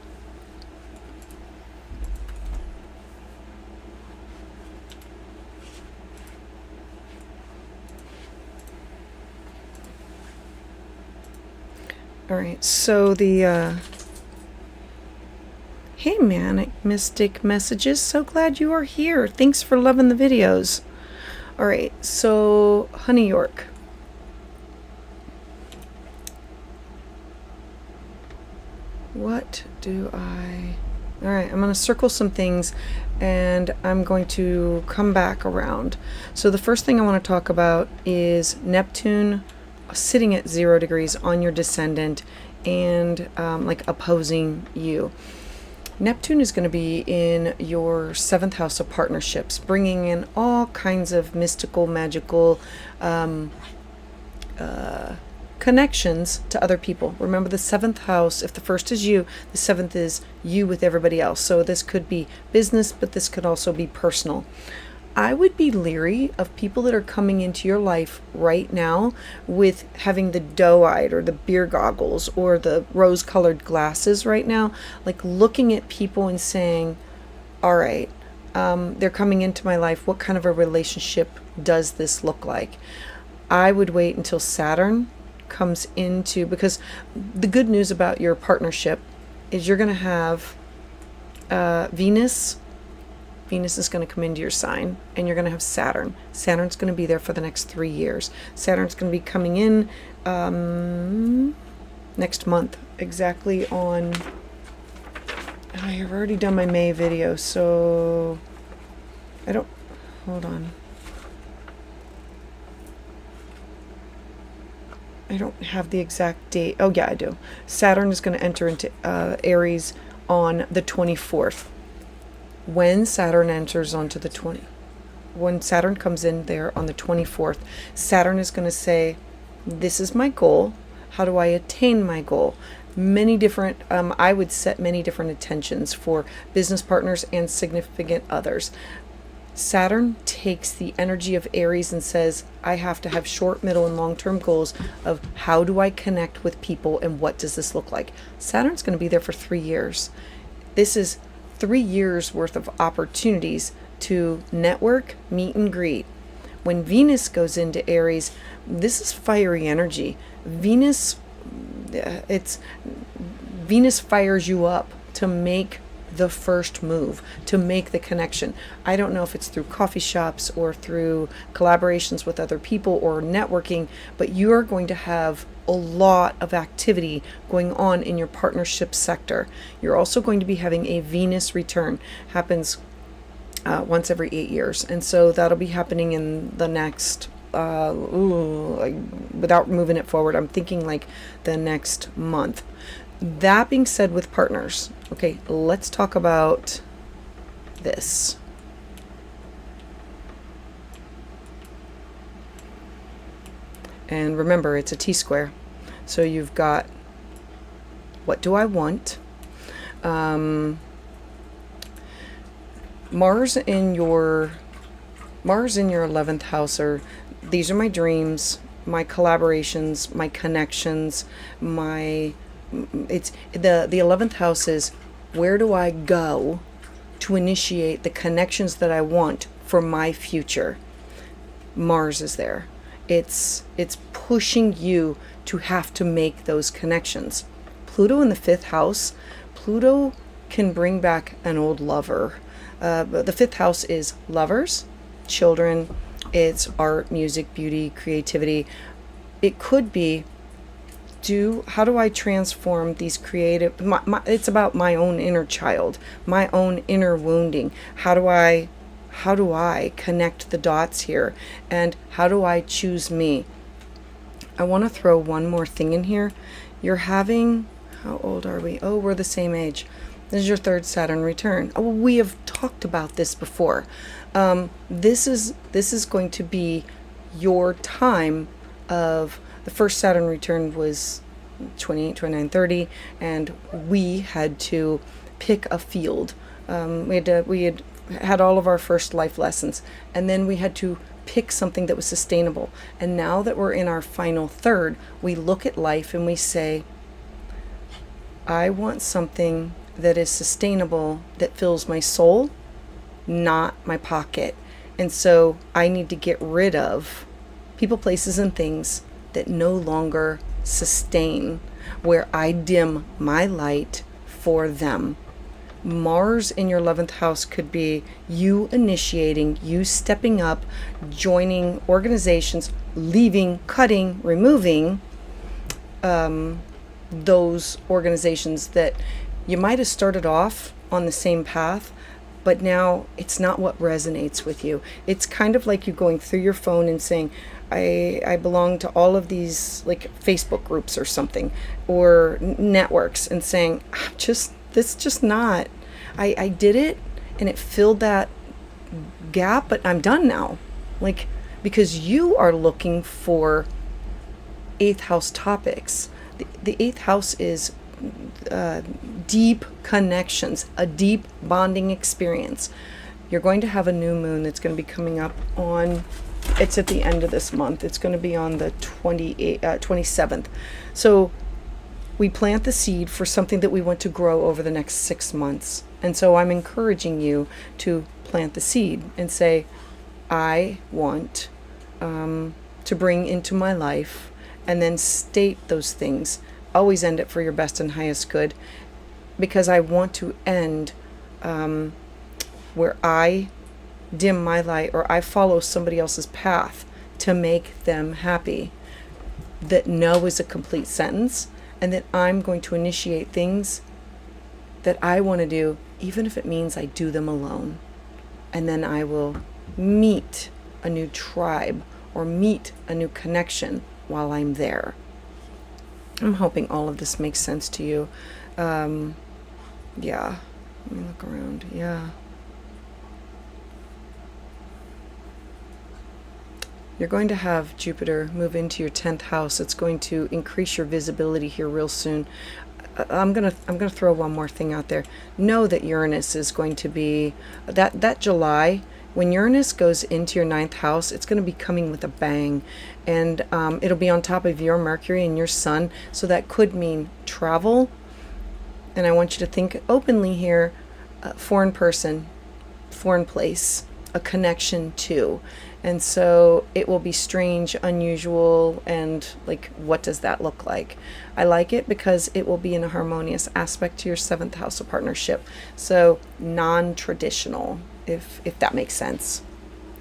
All right, so the hey Manic Mystic Messages, so glad you are here. Thanks for loving the videos. All right, so Honey York. What do I... All right, I'm going to circle some things and I'm going to come back around. So the first thing I want to talk about is Neptune sitting at 0 degrees on your descendant and like opposing you. Neptune is going to be in your 7th house of partnerships, bringing in all kinds of mystical, magical connections to other people. Remember, the 7th house, if the first is you, the 7th is you with everybody else. So this could be business, but this could also be personal. I would be leery of people that are coming into your life right now with having the doe-eyed or the beer goggles or the rose-colored glasses right now, like looking at people and saying, all right, they're coming into my life. What kind of a relationship does this look like? I would wait until Saturn comes into, because the good news about your partnership is you're going to have Venus is going to come into your sign, and you're going to have Saturn. Saturn's going to be there for the next 3 years. Saturn's going to be coming in next month, exactly on, I have already done my May video, so hold on. I don't have the exact date. Oh yeah, I do. Saturn is going to enter into Aries on the 24th. When Saturn enters onto the when Saturn comes in there on the 24th, Saturn is going to say, this is my goal. How do I attain my goal? Many different, I would set many different intentions for business partners and significant others. Saturn takes the energy of Aries and says, I have to have short, middle, and long-term goals of how do I connect with people and what does this look like? Saturn's going to be there for 3 years. This is 3 years worth of opportunities to network, meet and greet. When Venus goes into Aries, this is fiery energy. Venus fires you up to make the first move, to make the connection. I don't know if it's through coffee shops or through collaborations with other people or networking, but you are going to have a lot of activity going on in your partnership sector. You're also going to be having a Venus return. Happens once every 8 years. And so that'll be happening in the next, without moving it forward, I'm thinking like the next month. That being said, with partners, okay, let's talk about this. And remember, it's a T-square. So you've got, what do I want? Mars in your 11th house, or these are my dreams, my collaborations, my connections, it's the 11th house is, where do I go to initiate the connections that I want for my future? Mars is there. It's pushing you to have to make those connections. Pluto in the 5th house, Pluto can bring back an old lover. The 5th house is lovers, children, it's art, music, beauty, creativity. It could be, how do I transform these creative, it's about my own inner child, my own inner wounding. How do I connect the dots here? And how do I choose me? I want to throw one more thing in here. You're having, how old are we? Oh, we're the same age. This is your 3rd Saturn return. Oh, we have talked about this before. This is going to be your time of, the first Saturn return was 28, 29, 30, and we had to pick a field. We had all of our first life lessons, and then we had to pick something that was sustainable. And now that we're in our final third, we look at life and we say, I want something that is sustainable, that fills my soul, not my pocket. And so I need to get rid of people, places, and things that no longer sustain, where I dim my light for them. Mars in your 11th house could be you initiating, you stepping up, joining organizations, leaving, cutting, removing those organizations that you might have started off on the same path, but now it's not what resonates with you. It's kind of like you going through your phone and saying, I belong to all of these like Facebook groups or something, or networks, and saying, this just not, I did it and it filled that gap, but I'm done now. Like, because you are looking for 8th house topics. The 8th house is deep connections, a deep bonding experience. you're going to have a new moon that's going to be coming up on, it's at the end of this month. It's going to be on the 27th. So we plant the seed for something that we want to grow over the next 6 months. And so I'm encouraging you to plant the seed and say, I want to bring into my life, and then state those things. Always end it for your best and highest good, because I want to end where I dim my light or I follow somebody else's path to make them happy. That no is a complete sentence, and that I'm going to initiate things that I want to do, even if it means I do them alone. And then I will meet a new tribe or meet a new connection while I'm there. I'm hoping all of this makes sense to you. Yeah, let me look around. Yeah. You're going to have Jupiter move into your 10th house. It's going to increase your visibility here real soon. I'm gonna throw one more thing out there. Know that Uranus is going to be that July. When Uranus goes into your 9th house, it's going to be coming with a bang, and it'll be on top of your Mercury and your Sun. So that could mean travel. And I want you to think openly here: foreign person, foreign place, a connection to. And so it will be strange, unusual, and like, what does that look like? I like it because it will be in a harmonious aspect to your 7th house of partnership. So non-traditional, if that makes sense.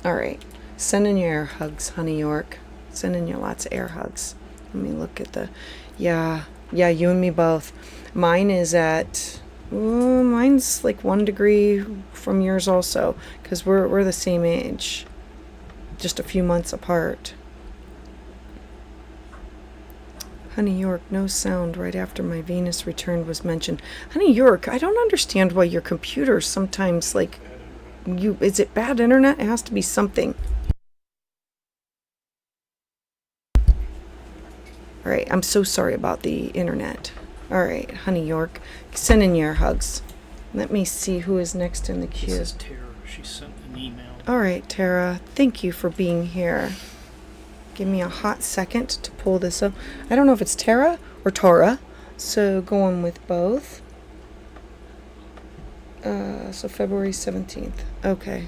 All right. Sending you air hugs, honey York. Sending you lots of air hugs. Let me look at the, yeah, you and me both. Mine is at, mine's like 1 degree from yours also, because we're the same age. Just a few months apart. Honey York, no sound right after my Venus return was mentioned. Honey York, I don't understand why your computer sometimes, like, is it bad internet? It has to be something. All right, I'm so sorry about the internet. All right, Honey York, sending your hugs. Let me see who is next in the queue. This is Tara. She sent an email. All right, Tara, thank you for being here. Give me a hot second to pull this up. I don't know if it's Tara or Tora, so going with both. So February 17th. Okay.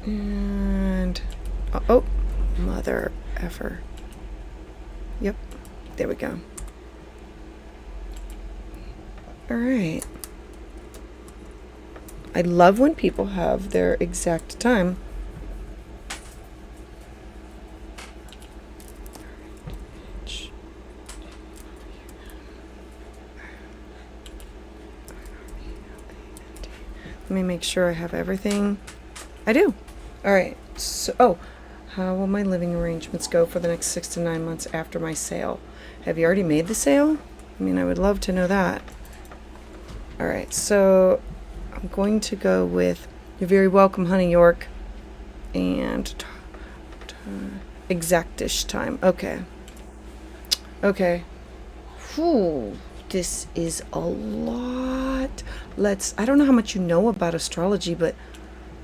And, oh, mother effer. Yep, there we go. All right. I love when people have their exact time. Let me make sure I have everything. I do. All right. So, how will my living arrangements go for the next 6 to 9 months after my sale? Have you already made the sale? I mean, I would love to know that. All right, so I'm going to go with You're Very Welcome, Honey York, and exactish time. Okay. Okay. Whew, this is a lot. I don't know how much you know about astrology, but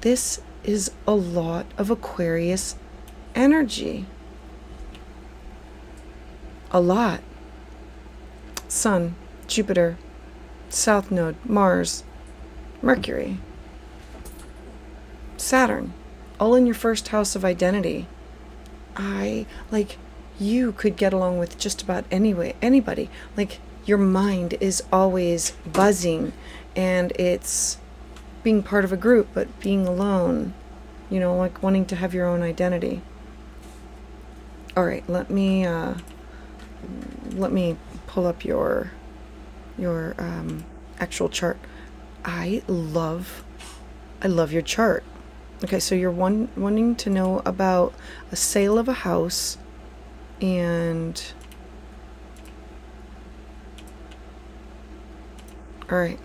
this is a lot of Aquarius energy. A lot. Sun, Jupiter, South Node, Mars, Mercury, Saturn, all in your first house of identity. You could get along with just about anybody. Like, your mind is always buzzing, and it's being part of a group, but being alone, like wanting to have your own identity. All right, let me pull up your actual chart. I love your chart. Okay, so you're wanting to know about a sale of a house, and all right.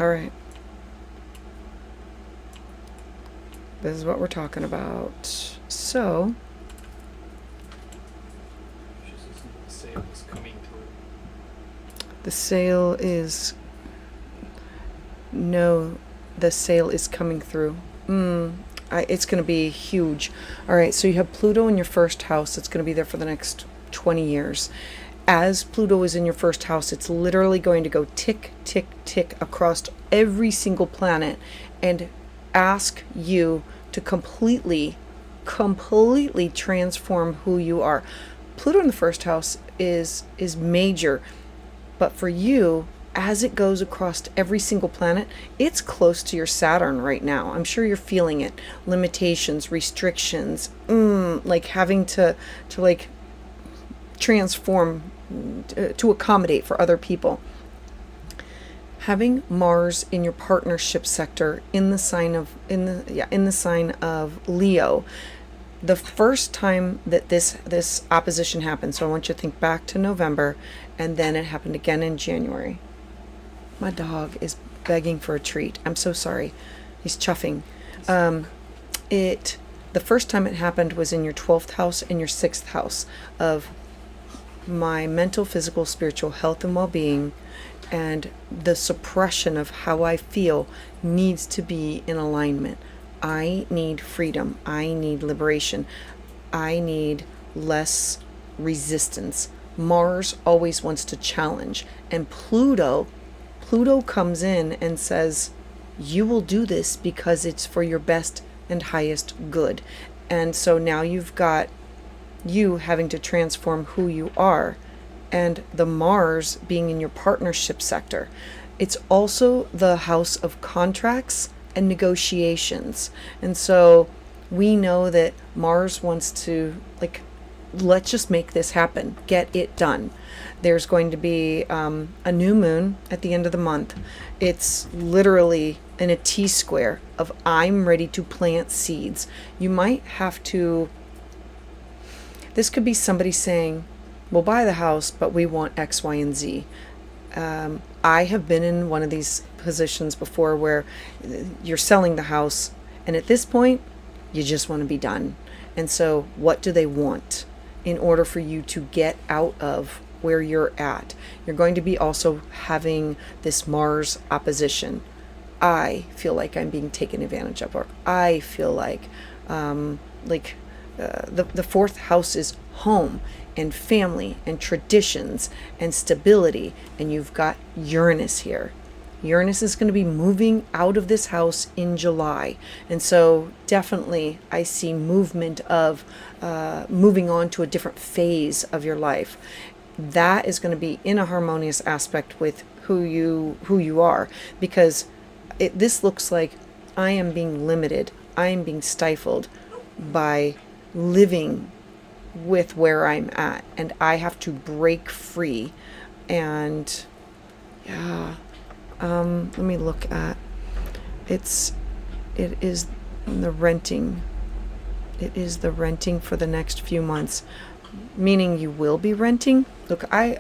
All right. This is what we're talking about. So, She says the sale is coming through. the sale is... No, the sale is coming through. It's going to be huge. All right, so you have Pluto in your first house. It's going to be there for the next 20 years. As Pluto is in your first house, it's literally going to go tick, tick, tick across every single planet and ask you to completely transform who you are. Pluto in the first house is major, but for you, as it goes across every single planet, it's close to your Saturn right now. I'm sure you're feeling it. Limitations, restrictions, like having to like transform to accommodate for other people. Having Mars in your partnership sector in the sign of Leo. The first time that this opposition happened, so I want you to think back to November, and then it happened again in January. My dog is begging for a treat. I'm so sorry. He's chuffing. The first time it happened was in your 12th house and your 6th house of my mental, physical, spiritual health and well-being, and the suppression of how I feel needs to be in alignment. I need freedom. I need liberation. I need less resistance. Mars always wants to challenge, and Pluto comes in and says, you will do this because it's for your best and highest good. And so now you've got you having to transform who you are, and the Mars being in your partnership sector. It's also the house of contracts and negotiations. And so we know that Mars wants to, like, let's just make this happen, get it done. There's going to be a new moon at the end of the month. It's literally in a T-square of I'm ready to plant seeds. You might have to, this could be somebody saying, we'll buy the house, but we want X, Y, and Z. I have been in one of these positions before where you're selling the house, and at this point, you just want to be done. And so what do they want in order for you to get out of where you're at? You're going to be also having this Mars opposition. I feel like I'm being taken advantage of, or I feel like the fourth house is home and family and traditions and stability, and you've got Uranus here. Uranus is going to be moving out of this house in July, and so definitely I see movement of moving on to a different phase of your life. That is going to be in a harmonious aspect with who you are, because this looks like I am being limited, I am being stifled by living with where I'm at, and I have to break free. And let me look at it is the renting. It is the renting for the next few months, meaning you will be renting. Look, I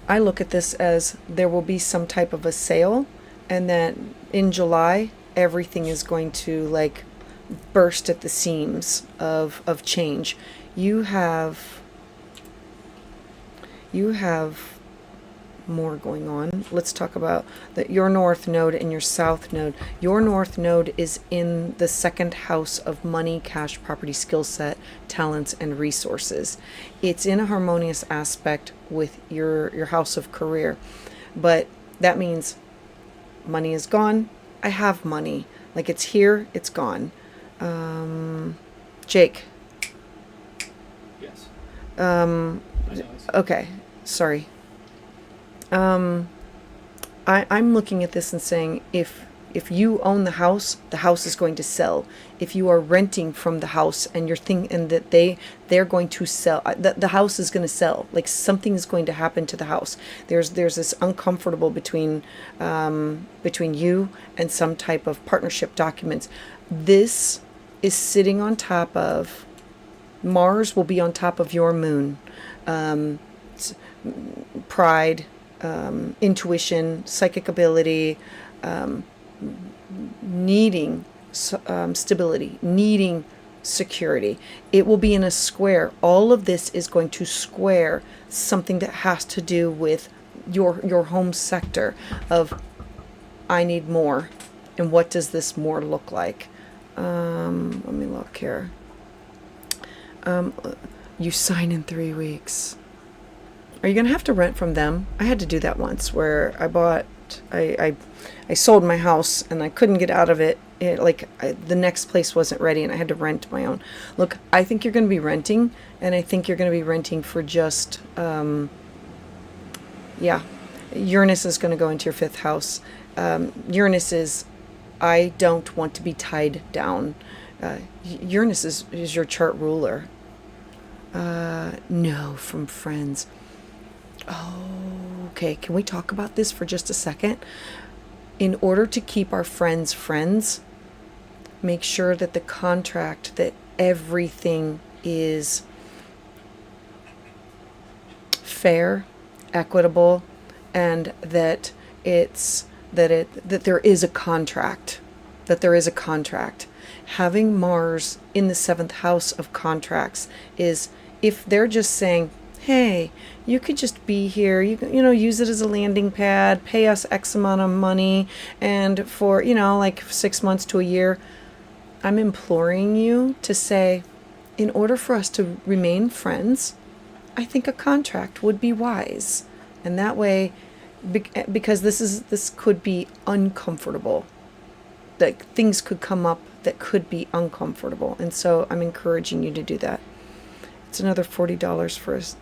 look at this as there will be some type of a sale, and then in July everything is going to like burst at the seams of change. You have more going on. Let's talk about your north node and your south node. Your north node is in the second house of money, cash, property, skill set, talents, and resources. It's in a harmonious aspect with your house of career, but that means money is gone. I have money. Like, it's here, it's gone. Jake. Yes. Okay, sorry. I'm looking at this and saying, if you own the house is going to sell. If you are renting from the house and that they're going to sell, the house is going to sell. Like, something is going to happen to the house. There's this uncomfortable between you and some type of partnership documents. This is sitting on top of Mars. Will be on top of your moon. Pride, intuition, psychic ability, needing stability, needing security. It will be in a square. All of this is going to square something that has to do with your home sector of I need more. And what does this more look like? Let me look here. You sign in 3 weeks. Are you going to have to rent from them? I had to do that once where I sold my house and I couldn't get out of it. The next place wasn't ready and I had to rent my own. Look, I think you're going to be renting, and I think you're going to be renting for just, Uranus is going to go into your 5th house. Uranus is, I don't want to be tied down. Uranus is your chart ruler. No, from friends. Oh, okay. Can we talk about this for just a second? In order to keep our friends friends, make sure that the contract, that everything is fair, equitable, and that there is a contract. That there is a contract. Having Mars in the 7th house of contracts is, if they're just saying, hey, you could just be here, you know, use it as a landing pad, pay us X amount of money, and for, like 6 months to a year, I'm imploring you to say, in order for us to remain friends, I think a contract would be wise. And that way, because this could be uncomfortable, that things could come up that could be uncomfortable. And so I'm encouraging you to do that. It's another $40 for us.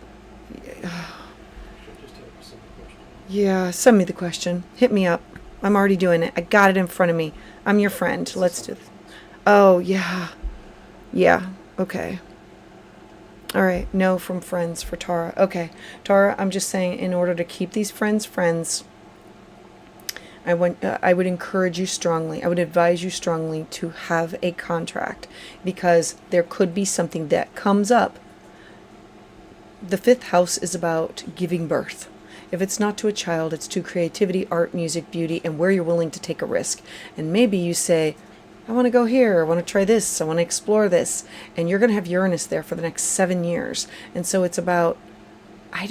Yeah, send me the question. Hit me up. I'm already doing it. I got it in front of me. I'm your friend. Let's do this. Oh, yeah. Yeah. Okay. All right. No from friends for Tara. Okay. Tara, I'm just saying, in order to keep these friends, I would encourage you strongly. I would advise you strongly to have a contract, because there could be something that comes up. The 5th house is about giving birth. If it's not to a child, it's to creativity, art, music, beauty, and where you're willing to take a risk. And maybe you say, I want to go here, I want to try this, I want to explore this. And you're going to have Uranus there for the next 7 years. And so it's about, I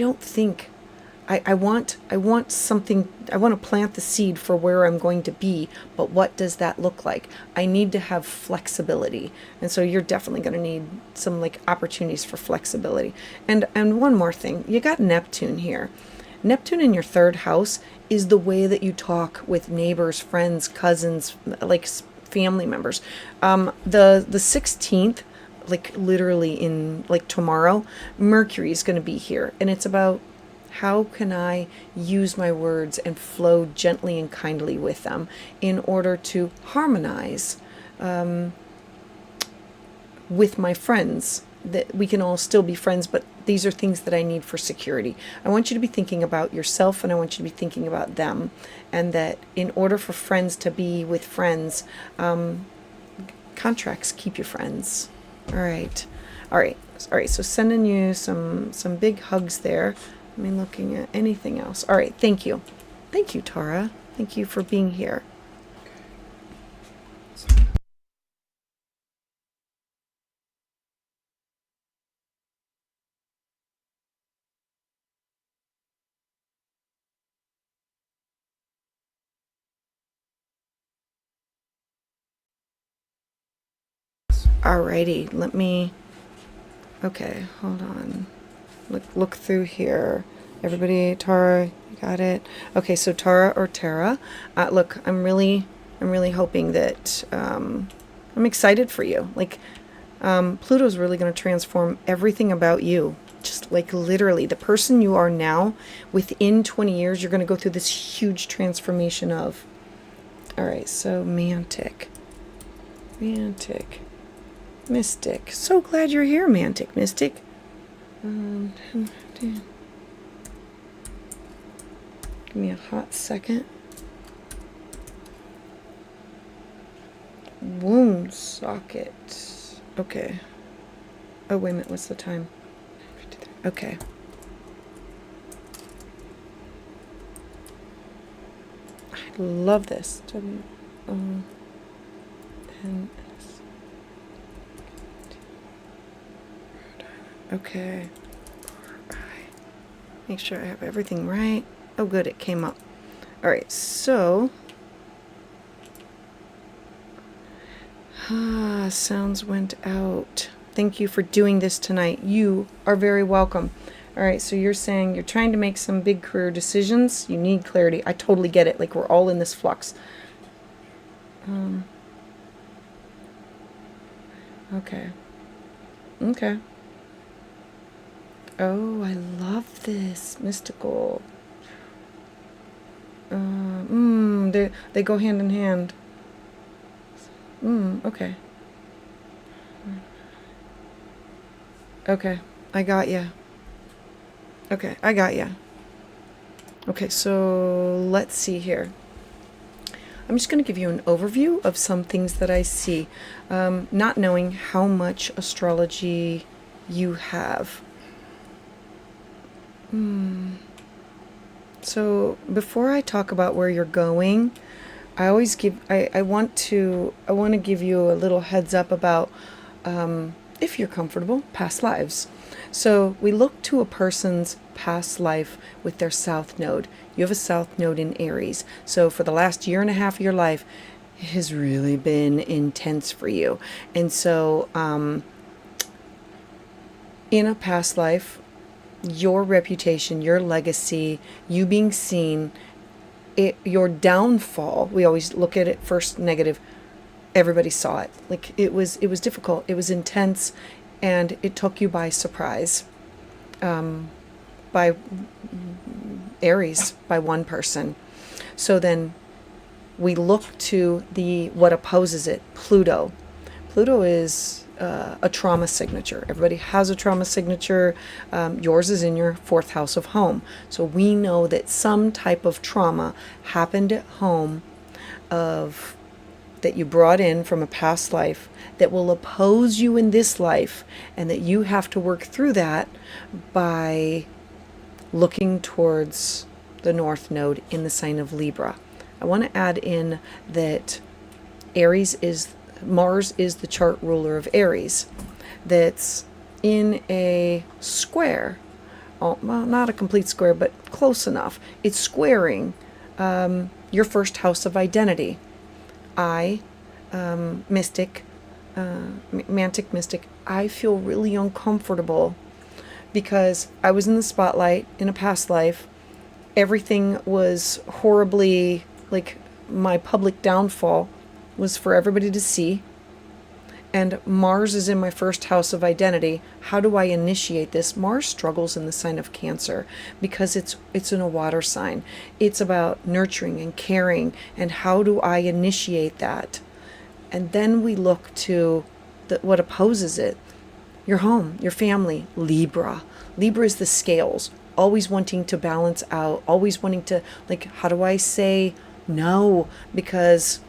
want something, I want to plant the seed for where I'm going to be, but what does that look like? I need to have flexibility. And so you're definitely going to need some opportunities for flexibility. And one more thing, you got Neptune here. Neptune in your 3rd house is the way that you talk with neighbors, friends, cousins, family members. The 16th, literally in tomorrow, Mercury is going to be here, and it's about, how can I use my words and flow gently and kindly with them in order to harmonize with my friends, that we can all still be friends, but these are things that I need for security. I want you to be thinking about yourself, and I want you to be thinking about them, and that in order for friends to be with friends, contracts keep you friends. All right. So sending you some big hugs there. I mean, looking at anything else. All right, thank you. Thank you, Tara. Thank you for being here. Alrighty, okay, hold on. Look through here. Everybody, Tara, you got it? Okay, so Tara or Tara, look, I'm really hoping that, I'm excited for you. Pluto's really going to transform everything about you. Just literally, the person you are now, within 20 years, you're going to go through this huge transformation of. All right, so Mantic, Mystic. So glad you're here, Mantic, Mystic. Give me a hot second. Wound socket. Okay. Oh, wait a minute. What's the time? Okay. I love this. Okay. Make sure I have everything right. Oh, good, it came up. All right, so sounds went out. Thank you for doing this tonight. You are very welcome. All right, so you're saying you're trying to make some big career decisions. You need clarity. I totally get it. Like, we're all in this flux. Okay. Okay. Oh, I love this. Mystical. They go hand in hand. Okay. Okay, I got ya. Okay, I got ya. Okay, so let's see here. I'm just going to give you an overview of some things that I see, not knowing how much astrology you have. So before I talk about where you're going, I want to give you a little heads up about, if you're comfortable, past lives. So we look to a person's past life with their south node. You have a south node in Aries. So for the last year and a half of your life, it has really been intense for you. And so in a past life, your reputation, your legacy, you being seen, your downfall, we always look at it first negative. Everybody saw it. Like, it was difficult. It was intense, and it took you by surprise. By Aries, by one person. So then we look to what opposes it, Pluto. Pluto is a trauma signature. Everybody has a trauma signature. Yours is in your fourth house of home. So we know that some type of trauma happened at home that you brought in from a past life that will oppose you in this life, and that you have to work through that by looking towards the North Node in the sign of Libra. I want to add in that Mars is the chart ruler of Aries, that's in a square. Well, not a complete square, but close enough. It's squaring your first house of identity. Mystic, mantic mystic, I feel really uncomfortable because I was in the spotlight in a past life. Everything was horribly, like, my public downfall was for everybody to see. And Mars is in my first house of identity. How do I initiate this? Mars struggles in the sign of Cancer because it's in a water sign. It's about nurturing and caring, and how do I initiate that? And then we look to what opposes it. Your home, your family, Libra. Libra is the scales, always wanting to balance out, always wanting to, like, how do I say no? Because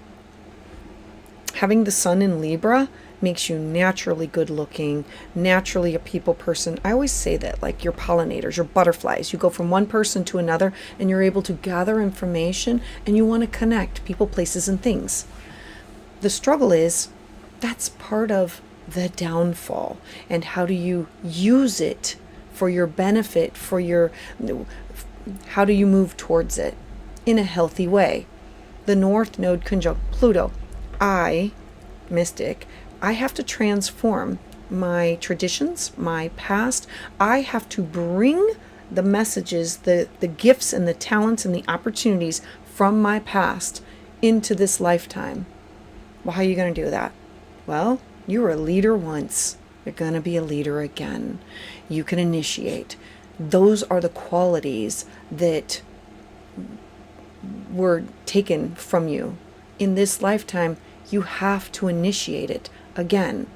having the sun in Libra makes you naturally good looking, naturally a people person. I always say that, like, your pollinators, your butterflies, you go from one person to another and you're able to gather information and you want to connect people, places, and things. The struggle is that's part of the downfall. And how do you use it for your benefit, how do you move towards it in a healthy way? The North Node conjunct Pluto. Mystic, I have to transform my traditions, my past. I have to bring the messages, the gifts and the talents and the opportunities from my past into this lifetime. Well, how are you going to do that? Well, you were a leader once. You're going to be a leader again. You can initiate. Those are the qualities that were taken from you. In this lifetime, you have to initiate it again.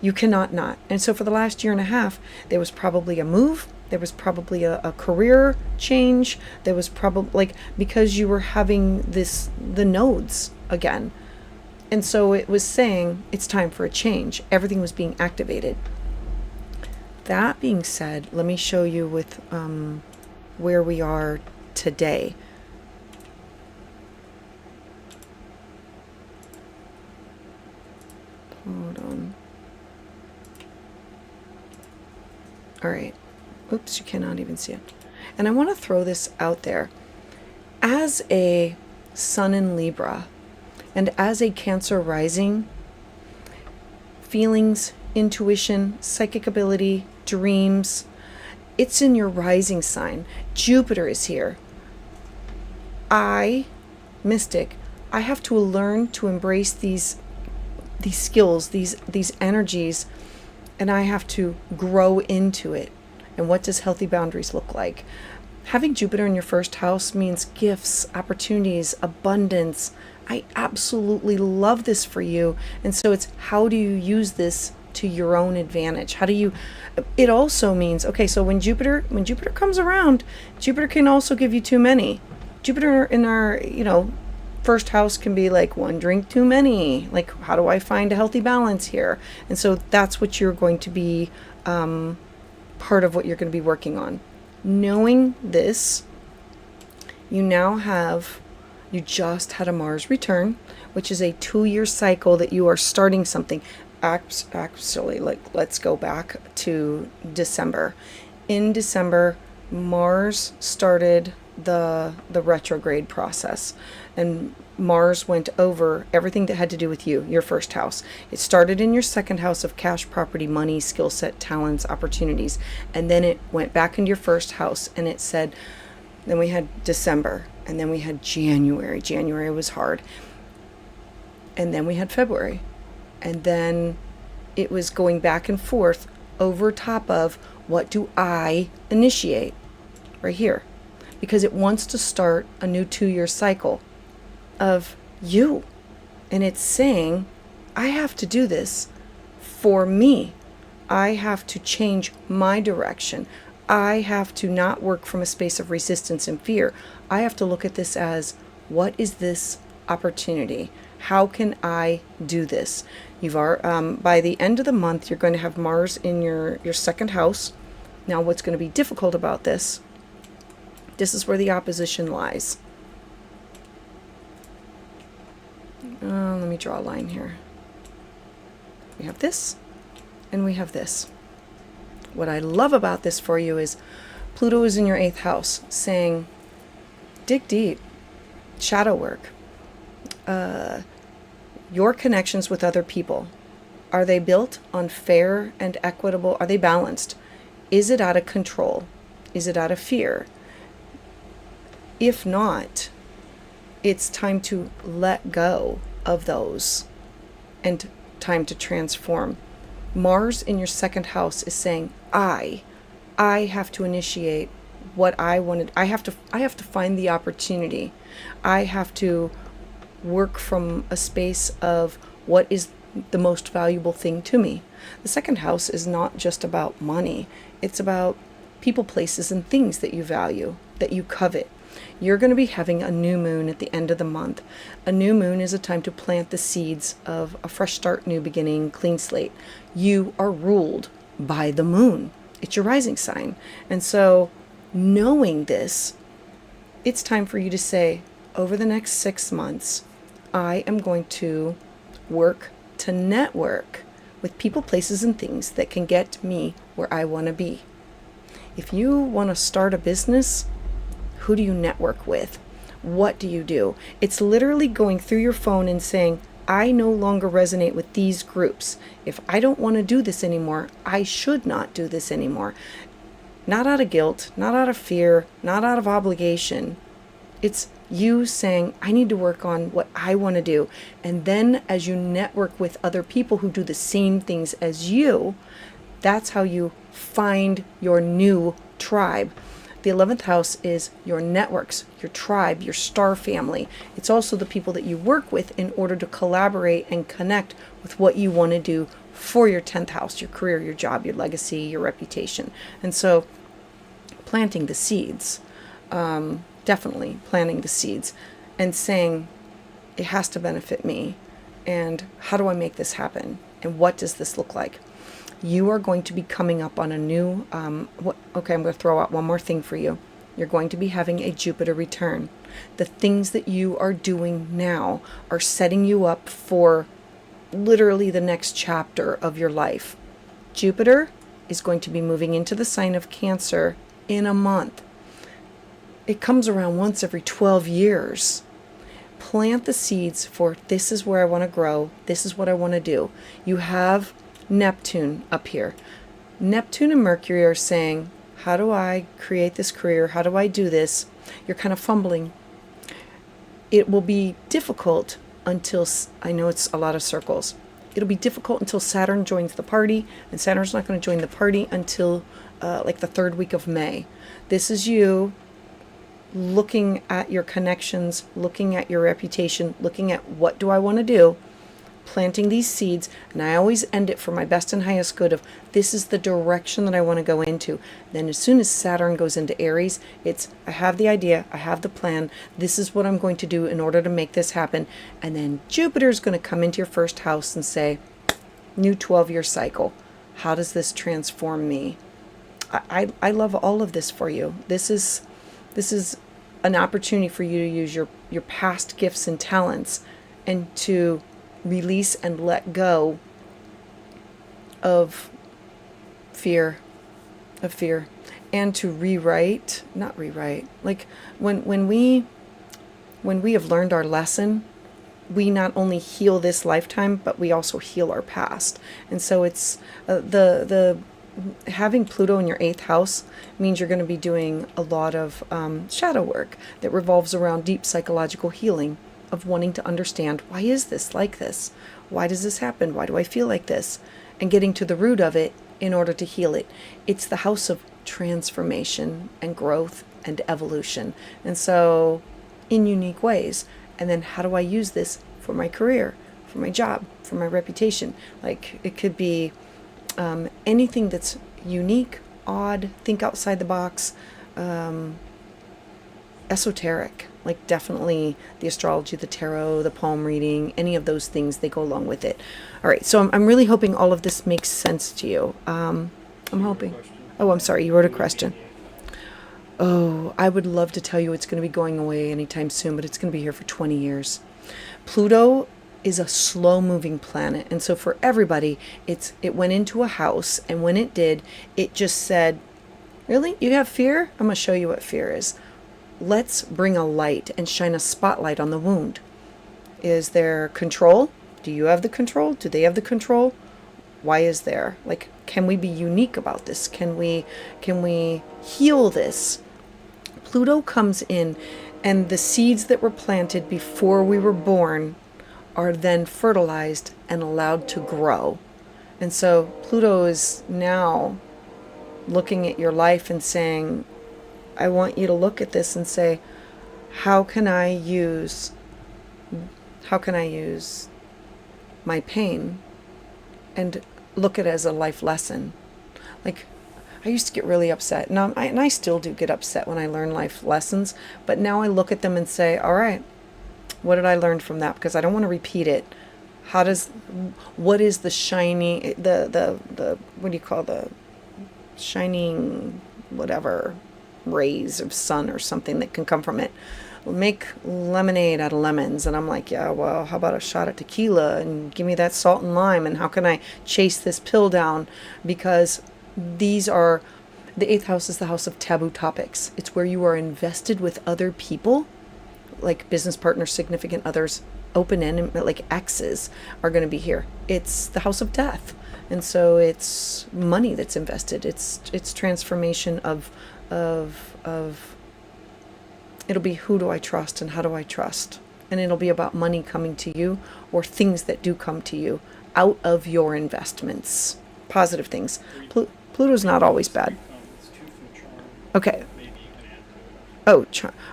You cannot not. And so for the last year and a half, there was probably a move. There was probably a career change. There was probably, like, because you were having the nodes again. And so it was saying it's time for a change. Everything was being activated. That being said, let me show you with where we are today. Hold on. All right. Oops, you cannot even see it. And I want to throw this out there. As a sun in Libra and as a Cancer rising, feelings, intuition, psychic ability, dreams, it's in your rising sign. Jupiter is here. Mystic, I have to learn to embrace these skills, these energies, and I have to grow into it. And what does healthy boundaries look like? Having Jupiter in your first house means gifts, opportunities, abundance. I absolutely love this for you. And so it's, how do you use this to your own advantage? It also means, okay, so when Jupiter comes around, Jupiter can also give you too many. Jupiter in our, first house can be like one drink too many. Like, how do I find a healthy balance here? And so that's what you're going to be, part of what you're going to be working on. Knowing this, you just had a Mars return, which is a 2-year cycle that you are starting something. Actually, let's go back to December. In December, Mars started the retrograde process, and Mars went over everything that had to do with you, your first house. It started in your second house of cash, property, money, skill set, talents, opportunities, and then it went back into your first house, and it said, then we had December, and then we had January. January was hard. And then we had February. And then it was going back and forth over top of, what do I initiate? Right here. Because it wants to start a new 2-year cycle of you. And it's saying, I have to do this for me. I have to change my direction. I have to not work from a space of resistance and fear. I have to look at this as, what is this opportunity? How can I do this? By the end of the month, you're going to have Mars in your second house. Now, what's going to be difficult about this is where the opposition lies. Let me draw a line here. We have this, and we have this. What I love about this for you is Pluto is in your 8th house, saying, dig deep, shadow work. Your connections with other people, are they built on fair and equitable? Are they balanced? Is it out of control? Is it out of fear? If not, it's time to let go of those and time to transform. Mars in your second house is saying, I have to initiate what I wanted. I have to find the opportunity. I have to work from a space of what is the most valuable thing to me. The second house is not just about money. It's about people, places, and things that you value, that you covet. You're going to be having a new moon at the end of the month. A new moon is a time to plant the seeds of a fresh start, new beginning, clean slate. You are ruled by the moon. It's your rising sign. And so, knowing this, it's time for you to say, over the next 6 months, I am going to work to network with people, places, and things that can get me where I want to be. If you want to start a business, who do you network with? What do you do? It's literally going through your phone and saying, I no longer resonate with these groups. If I don't want to do this anymore, I should not do this anymore. Not out of guilt, not out of fear, not out of obligation. It's you saying, I need to work on what I want to do. And then as you network with other people who do the same things as you, that's how you find your new tribe. The 11th house is your networks, your tribe, your star family. It's also the people that you work with in order to collaborate and connect with what you want to do for your 10th house, your career, your job, your legacy, your reputation. And so planting the seeds, definitely planting the seeds and saying, it has to benefit me. And how do I make this happen? And what does this look like? You are going to be coming up on a new, I'm going to throw out one more thing for you. You're going to be having a Jupiter return. The things that you are doing now are setting you up for literally the next chapter of your life. Jupiter is going to be moving into the sign of Cancer in a month. It comes around once every 12 years. Plant the seeds for this is where I want to grow. This is what I want to do. You have Neptune up here. Neptune and Mercury are saying, how do I create this career? How do I do this? You're kind of fumbling. It will be difficult until, I know it's a lot of circles. It'll be difficult until Saturn joins the party, and Saturn's not going to join the party until like the third week of May. This is you looking at your connections, looking at your reputation, looking at what do I want to do, planting these seeds. And I always end it for my best and highest good of this is the direction that I want to go into. Then as soon as Saturn goes into Aries, it's I have the idea, I have the plan, this is what I'm going to do in order to make this happen. And then Jupiter's going to come into your first house and say, new 12-year cycle. How does this transform me? I love all of this for you. This is an opportunity for you to use your past gifts and talents and to release and let go of fear, and to not rewrite. Like when we have learned our lesson, we not only heal this lifetime, but we also heal our past. And so it's the having Pluto in your 8th house means you're going to be doing a lot of shadow work that revolves around deep psychological healing of wanting to understand, why is this like this? Why does this happen? Why do I feel like this? And getting to the root of it in order to heal it. It's the house of transformation and growth and evolution. And so in unique ways. And then how do I use this for my career, for my job, for my reputation? Like it could be anything that's unique, odd, think outside the box, esoteric, like definitely the astrology, the tarot, the palm reading, any of those things, they go along with it. All right, so I'm really hoping all of this makes sense to you. I'm hoping. Oh, I'm sorry, you wrote a question. Oh, I would love to tell you it's going to be going away anytime soon, but it's going to be here for 20 years. Pluto is a slow-moving planet, and so for everybody, it went into a house, and when it did, it just said, really? You have fear? I'm going to show you what fear is. Let's bring a light and shine a spotlight on the wound. Is there control? Do you have the control? Do they have the control? Why is there? Like, can we be unique about this? Can we heal this? Pluto comes in, and the seeds that were planted before we were born are then fertilized and allowed to grow. And so Pluto is now looking at your life and saying, I want you to look at this and say, how can I use my pain and look at it as a life lesson? Like, I used to get really upset, and I still do get upset when I learn life lessons, but now I look at them and say, all right, what did I learn from that? Because I don't want to repeat it. What is the shiny, what do you call the shining, whatever, rays of sun or something that can come from it? Make lemonade out of lemons. And I'm like, yeah, well, how about a shot of tequila and give me that salt and lime? And how can I chase this pill down? Because the 8th house is the house of taboo topics. It's where you are invested with other people, like business partners, significant others, open-ended, like exes are going to be here. It's the house of death. And so it's money that's invested. It's transformation of it'll be who do I trust and how do I trust? And it'll be about money coming to you or things that do come to you out of your investments. Positive things. Pluto's not always bad. Okay. Oh,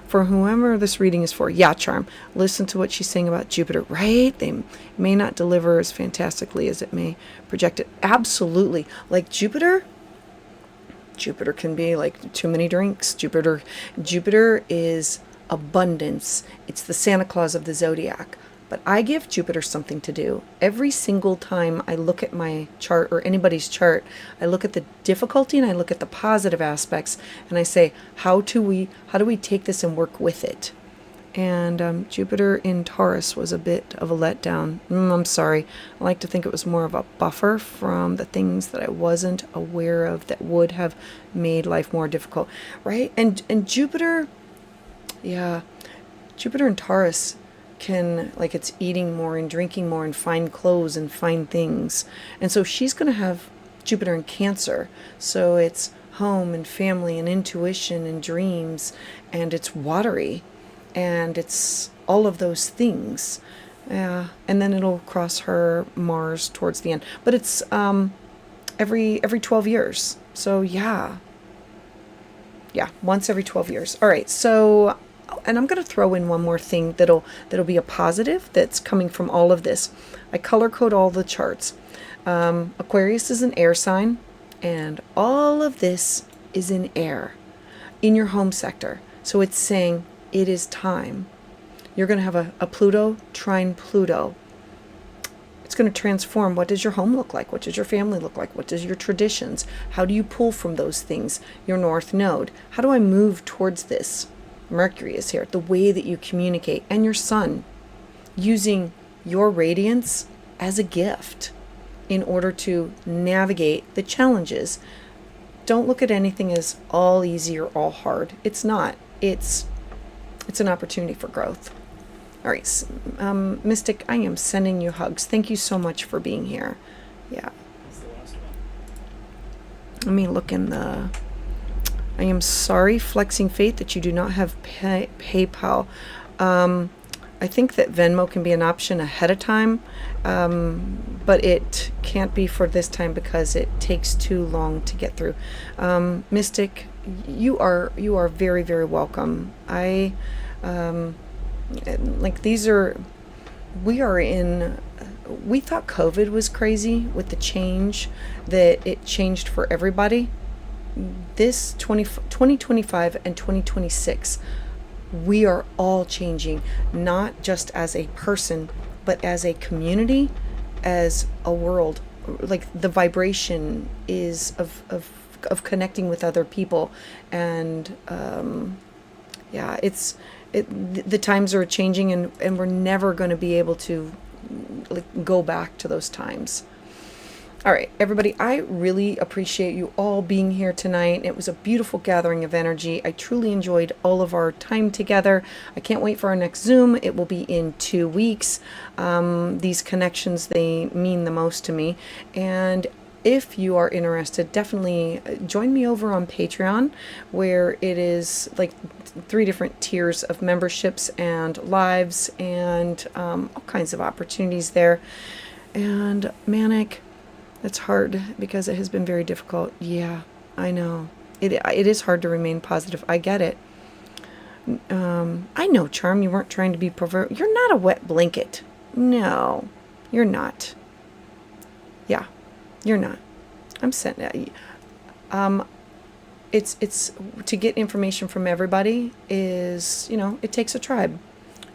for whoever this reading is for, yeah, charm. Listen to what she's saying about Jupiter, right? They may not deliver as fantastically as it may project it. Absolutely. Like Jupiter can be like too many drinks. Jupiter is abundance. It's the Santa Claus of the zodiac. But I give Jupiter something to do. Every single time I look at my chart or anybody's chart, I look at the difficulty and I look at the positive aspects and I say, how do we take this and work with it? And Jupiter in Taurus was a bit of a letdown. I'm sorry. I like to think it was more of a buffer from the things that I wasn't aware of that would have made life more difficult, right? And Jupiter, yeah, Jupiter in Taurus can, like, it's eating more and drinking more and fine clothes and fine things. And so she's going to have Jupiter in Cancer. So it's home and family and intuition and dreams, and it's watery. And it's all of those things. Yeah. And then it'll cross her Mars towards the end. But it's every 12 years. So yeah. Yeah, once every 12 years. All right. So, and I'm going to throw in one more thing that'll be a positive that's coming from all of this. I color code all the charts. Aquarius is an air sign, and all of this is in air in your home sector. So it's saying it is time. You're going to have a Pluto trine Pluto. It's going to transform. What does your home look like? What does your family look like? What does your traditions? How do you pull from those things? Your North Node. How do I move towards this? Mercury is here. The way that you communicate. And your Sun. Using your radiance as a gift in order to navigate the challenges. Don't look at anything as all easy or all hard. It's not. It's an opportunity for growth. All right, Mystic, I am sending you hugs. Thank you so much for being here. Yeah. That's the last one. Let me look in the... I am sorry, Flexing Faith, that you do not have PayPal. I think that Venmo can be an option ahead of time, but it can't be for this time because it takes too long to get through. Mystic, you are very, very welcome. We thought COVID was crazy with the change that it changed for everybody. This 2025 and 2026, we are all changing, not just as a person, but as a community, as a world. Like, the vibration is of connecting with other people, and the times are changing, and we're never going to be able to, like, go back to those times. All right, everybody, I really appreciate you all being here tonight. It was a beautiful gathering of energy. I truly enjoyed all of our time together. I can't wait for our next Zoom. It will be in 2 weeks. These connections, they mean the most to me. And if you are interested, definitely join me over on Patreon, where it is like 3 different tiers of memberships and lives and all kinds of opportunities there. And Manic, it's hard because it has been very difficult. Yeah, I know. It is hard to remain positive. I get it. I know, Charm, you weren't trying to be pervert. You're not a wet blanket. No, you're not. Yeah, you're not. I'm sending. It's to get information from everybody is, it takes a tribe.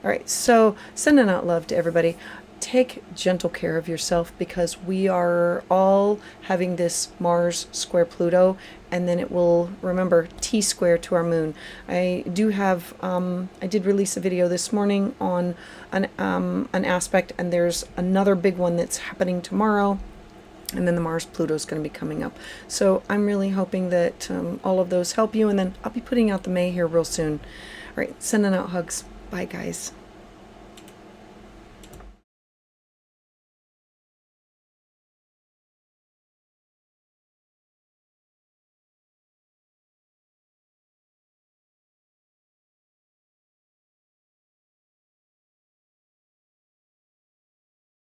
All right, so sending out love to everybody. Take gentle care of yourself, because we are all having this Mars square Pluto, and then it will, remember, T square to our moon. I did release a video this morning on an aspect, and there's another big one that's happening tomorrow, and then the Mars Pluto is going to be coming up. So I'm really hoping that all of those help you, and then I'll be putting out the May here real soon. All right, sending out hugs. Bye, guys.